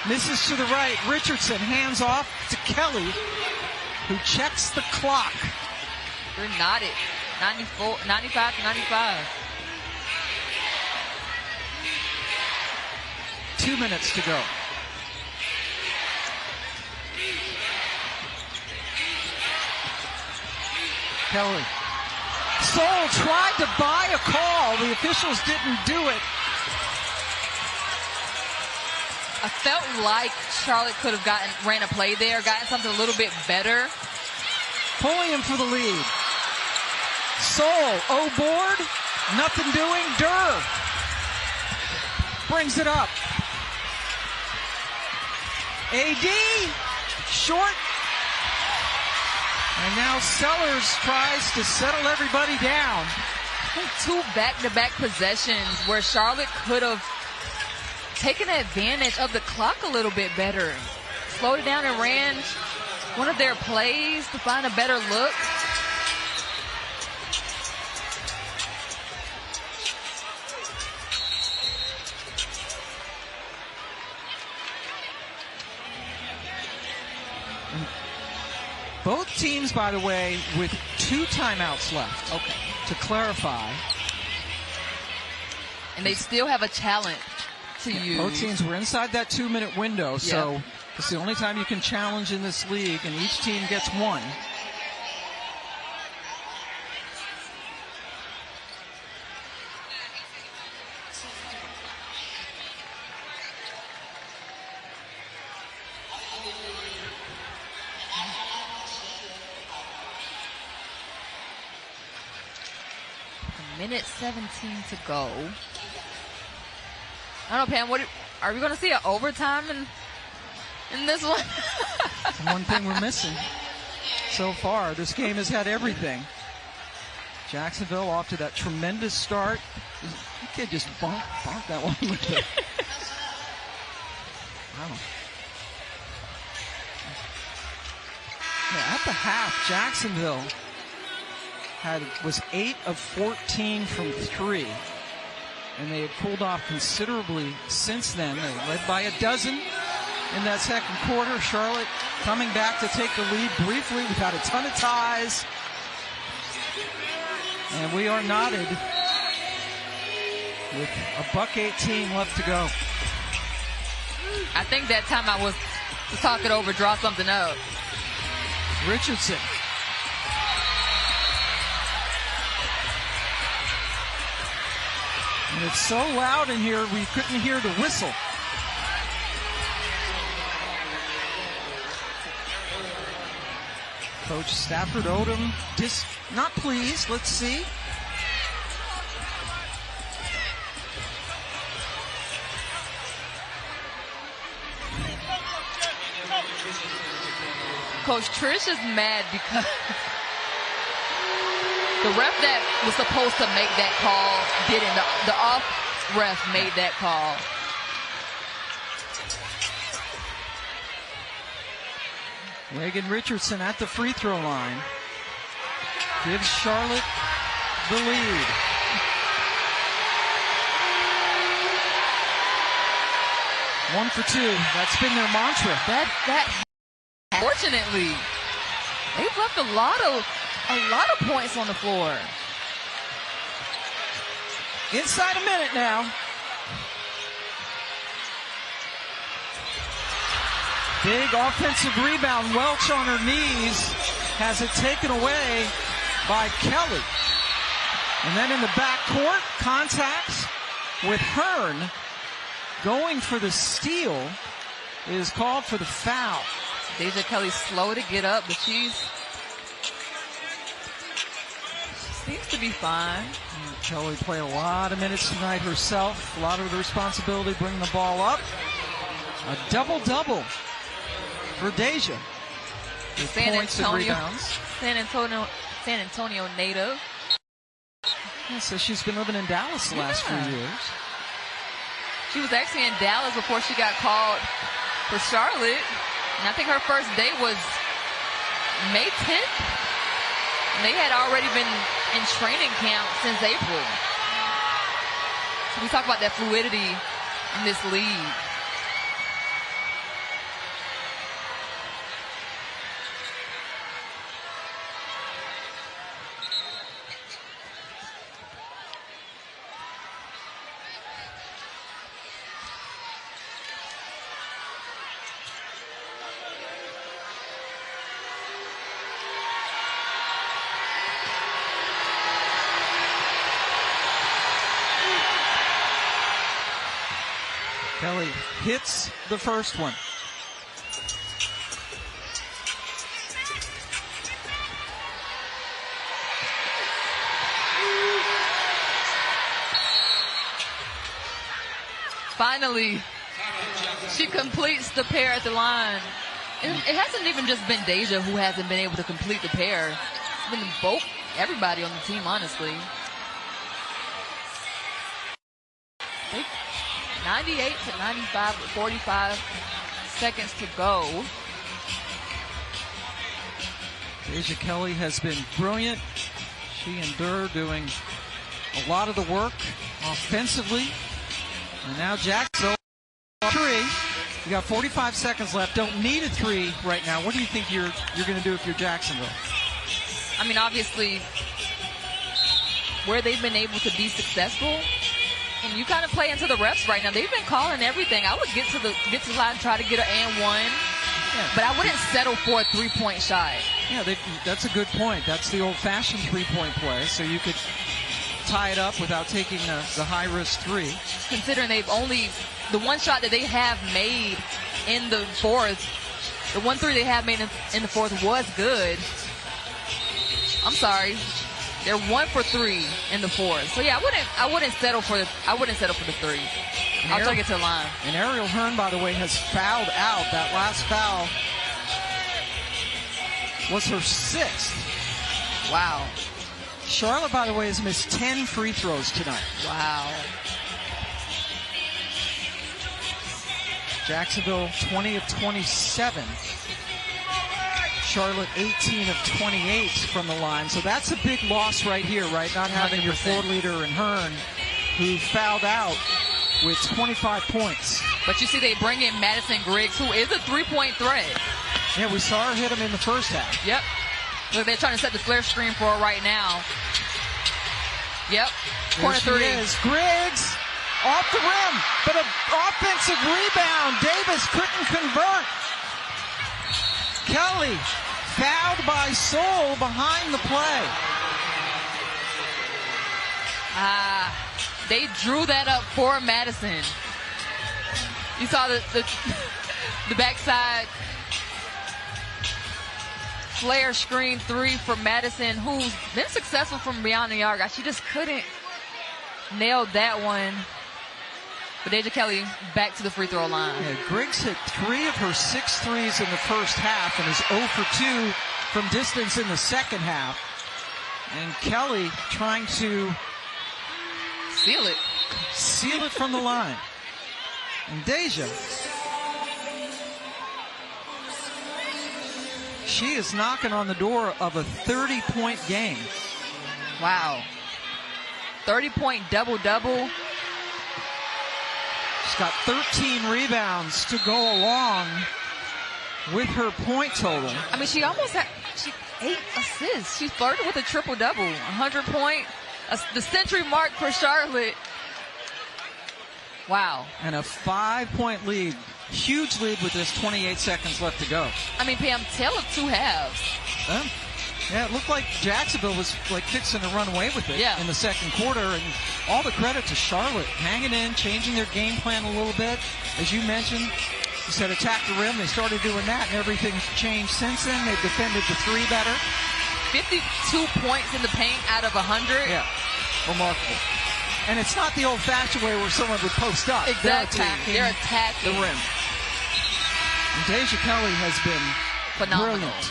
misses to the right. Richardson hands off to Kelly, who checks the clock. You're knotted. 95 to 95. 2 minutes to go. Kelly. Soul tried to buy a call. The officials didn't do it. I felt like Charlotte could have ran a play there, gotten something a little bit better. Pulliam for the lead. Soul, board, nothing doing. Durr brings it up. AD, short. And now Sellers tries to settle everybody down. I think 2 back-to-back possessions where Charlotte could have taken advantage of the clock a little bit better. Slowed it down and ran one of their plays to find a better look. Both teams, by the way, with 2 timeouts left. Okay. To clarify. And they still have a challenge to use. Both teams were inside that 2-minute window, so it's the only time you can challenge in this league, and each team gets 1. Minute 17 to go. I don't know, Pam, are we going to see an overtime in this one? One thing we're missing so far. This game has had everything. Jacksonville off to that tremendous start. The kid just bonked that one with it. Wow. Yeah, at the half, Jacksonville was 8 of 14 from 3, and they had cooled off considerably since then. They led by a dozen in that second quarter. Charlotte coming back to take the lead briefly. We've had a ton of ties, and we are knotted with a $1:18 left to go. I think that time I was to talk it over, draw something up. Richardson. And it's so loud in here, we couldn't hear the whistle. Coach Stafford Odom, not pleased. Let's see. Coach Trish is mad because the ref that was supposed to make that call didn't. The off ref made that call. Reagan Richardson at the free throw line gives Charlotte the lead. One for 2. That's been their mantra. Fortunately, they've left a lot of points on the floor. Inside a minute now. Big offensive rebound. Welch on her knees has it taken away by Kelly. And then in the backcourt, contacts with Hearn going for the steal is called for the foul. Deja Kelly's slow to get up, but she seems to be fine. Kelly played a lot of minutes tonight herself. A lot of the responsibility bringing the ball up. A double-double for Deja. With points and rebounds. San Antonio native. Yeah, so she's been living in Dallas the last few years. She was actually in Dallas before she got called for Charlotte. And I think her first day was May 10th. And they had already been in training camp since April. So we talk about that fluidity in this league. Kelly hits the first one. Finally, she completes the pair at the line. It hasn't even just been Deja who hasn't been able to complete the pair. It's been everybody on the team, honestly. 98 to 95 with 45 seconds to go. Deja Kelly has been brilliant. She and Durr doing a lot of the work offensively. And now Jacksonville, three. You got 45 seconds left. Don't need a three right now. What do you think you're going to do if you're Jacksonville? I mean, obviously, where they've been able to be successful, and you kind of play into the refs right now. They've been calling everything. I would get to the line, try to get an and one, but I wouldn't settle for a three-point shot. Yeah, that's a good point. That's the old-fashioned three-point play, so you could tie it up without taking the high-risk three. Considering the one shot that they have made in the fourth, the 1-3 they have made in the fourth was good. I'm sorry. They're 1 for 3 in the fourth. So yeah, I wouldn't settle for the three. I'll take it to the line. And Ariel Hearn, by the way, has fouled out. That last foul was her 6th. Wow. Charlotte, by the way, has missed 10 free throws tonight. Wow. Jacksonville 20 of 27. Charlotte 18 of 28 from the line. So that's a big loss right here, right? Not having 100%. Your floor leader in Hearn, who fouled out with 25 points. But you see they bring in Madison Griggs, who is a three-point threat. Yeah, we saw her hit him in the first half. Yep. Look, they're trying to set the flare screen for her right now. Yep. Corner three. Is. Griggs off the rim, but an offensive rebound. Davis couldn't convert. Kelly fouled by Soul behind the play. They drew that up for Madison. You saw the backside flare screen three for Madison, who's been successful from beyond the arc. She just couldn't nail that one. But Deja Kelly back to the free throw line. Yeah, Griggs hit 3 of her 6 threes in the first half and is 0 for 2 from distance in the second half. And Kelly trying to seal it from the line. And Deja, she is knocking on the door of a 30-point game. Wow. 30-point double-double. She's got 13 rebounds to go along with her point total. I mean, she almost had 8 assists. She flirted with a triple-double. 100-point, the century mark for Charlotte. Wow. And a 5-point lead. Huge lead with this 28 seconds left to go. I mean, Pam, tale of two halves. Yeah, it looked like Jacksonville was like fixing to run away with it in the second quarter, and all the credit to Charlotte hanging in, changing their game plan a little bit. As you mentioned, you said attack the rim. They started doing that, and everything's changed since then. They've defended the three better. 52 points in the paint out of 100. Yeah, remarkable. And it's not the old-fashioned way where someone would post up. Exactly. They're attacking the rim. And 𝗿𝗲𝗱𝘆 has been phenomenal. Brilliant.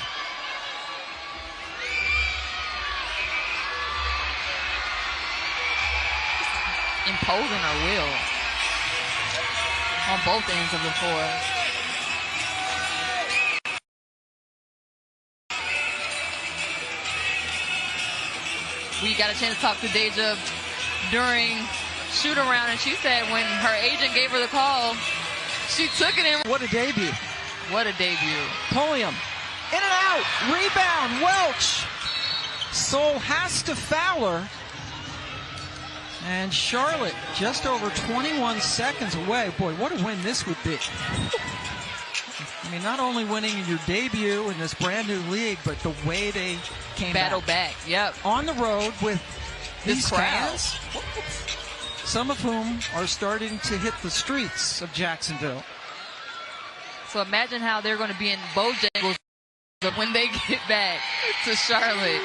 Imposing her will on both ends of the floor. We got a chance to talk to Deja during shoot around, and she said when her agent gave her the call, she took it in. What a debut. What a debut. Pulliam. In and out. Rebound. Welch. 𝗿𝗲𝗱𝘆. And Charlotte just over 21 seconds away. Boy, what a win this would be. I mean, not only winning in your debut in this brand new league, but the way they came back. Yep. On the road with these crowd. fans, some of whom are starting to hit the streets of Jacksonville. So imagine how they're going to be in Bojangles when they get back to Charlotte.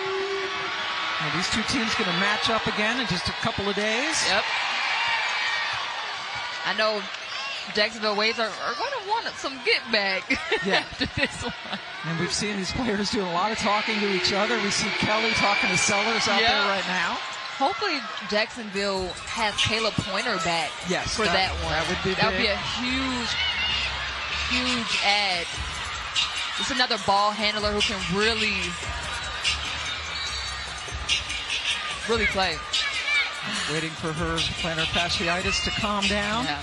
Well, these two teams going to match up again in just a couple of days. Yep. I know Jacksonville Waves are going to want some get back after this one. And we've seen these players doing a lot of talking to each other. We see Kelly talking to Sellers out there right now. Hopefully Jacksonville has Caleb Pointer back for that one. That would be big. That would be a huge add. Just another ball handler who can really play. Waiting for her plantar fasciitis to calm down. Yeah.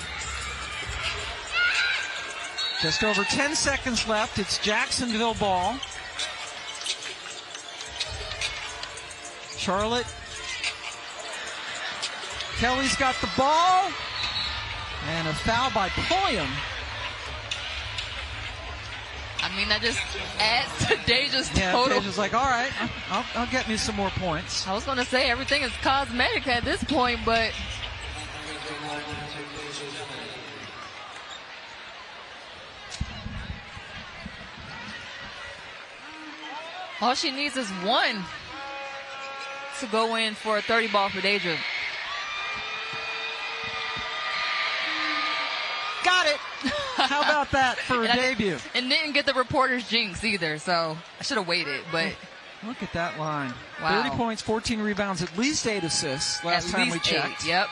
Just over 10 seconds left. It's Jacksonville ball. Charlotte. Kelly's got the ball. And a foul by Pulliam. I mean, that just adds to Deja's total. Deja's like, all right, I'll get me some more points. I was going to say everything is cosmetic at this point, but all she needs is one to go in for a 30 ball for Deja. Got it. How about that for a debut? And didn't get the reporter's jinx either, so I should have waited, but look at that line. Wow. 30 points, 14 rebounds, at least 8 assists last time we checked. 8, yep.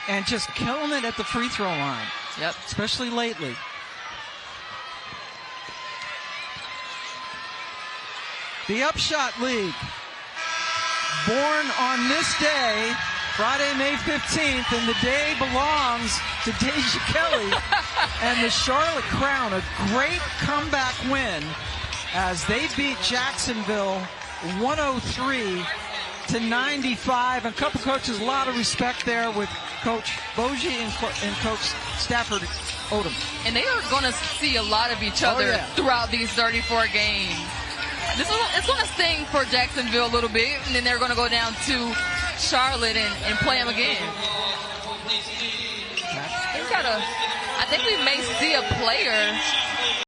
And just killing it at the free throw line. Yep. Especially lately. The Upshot League. Born on this day, Friday, May 15th, and the day belongs to 𝗿𝗲𝗱𝘆 and the Charlotte Crown. A great comeback win as they beat Jacksonville 103-95. And couple coaches, a lot of respect there with Coach 𝗿𝗲𝗱𝘆 and Coach Stafford Odom. And they are going to see a lot of each other throughout these 34 games. It's going to sting for Jacksonville a little bit, and then they're going to go down to Charlotte and play them again. I think we may see a player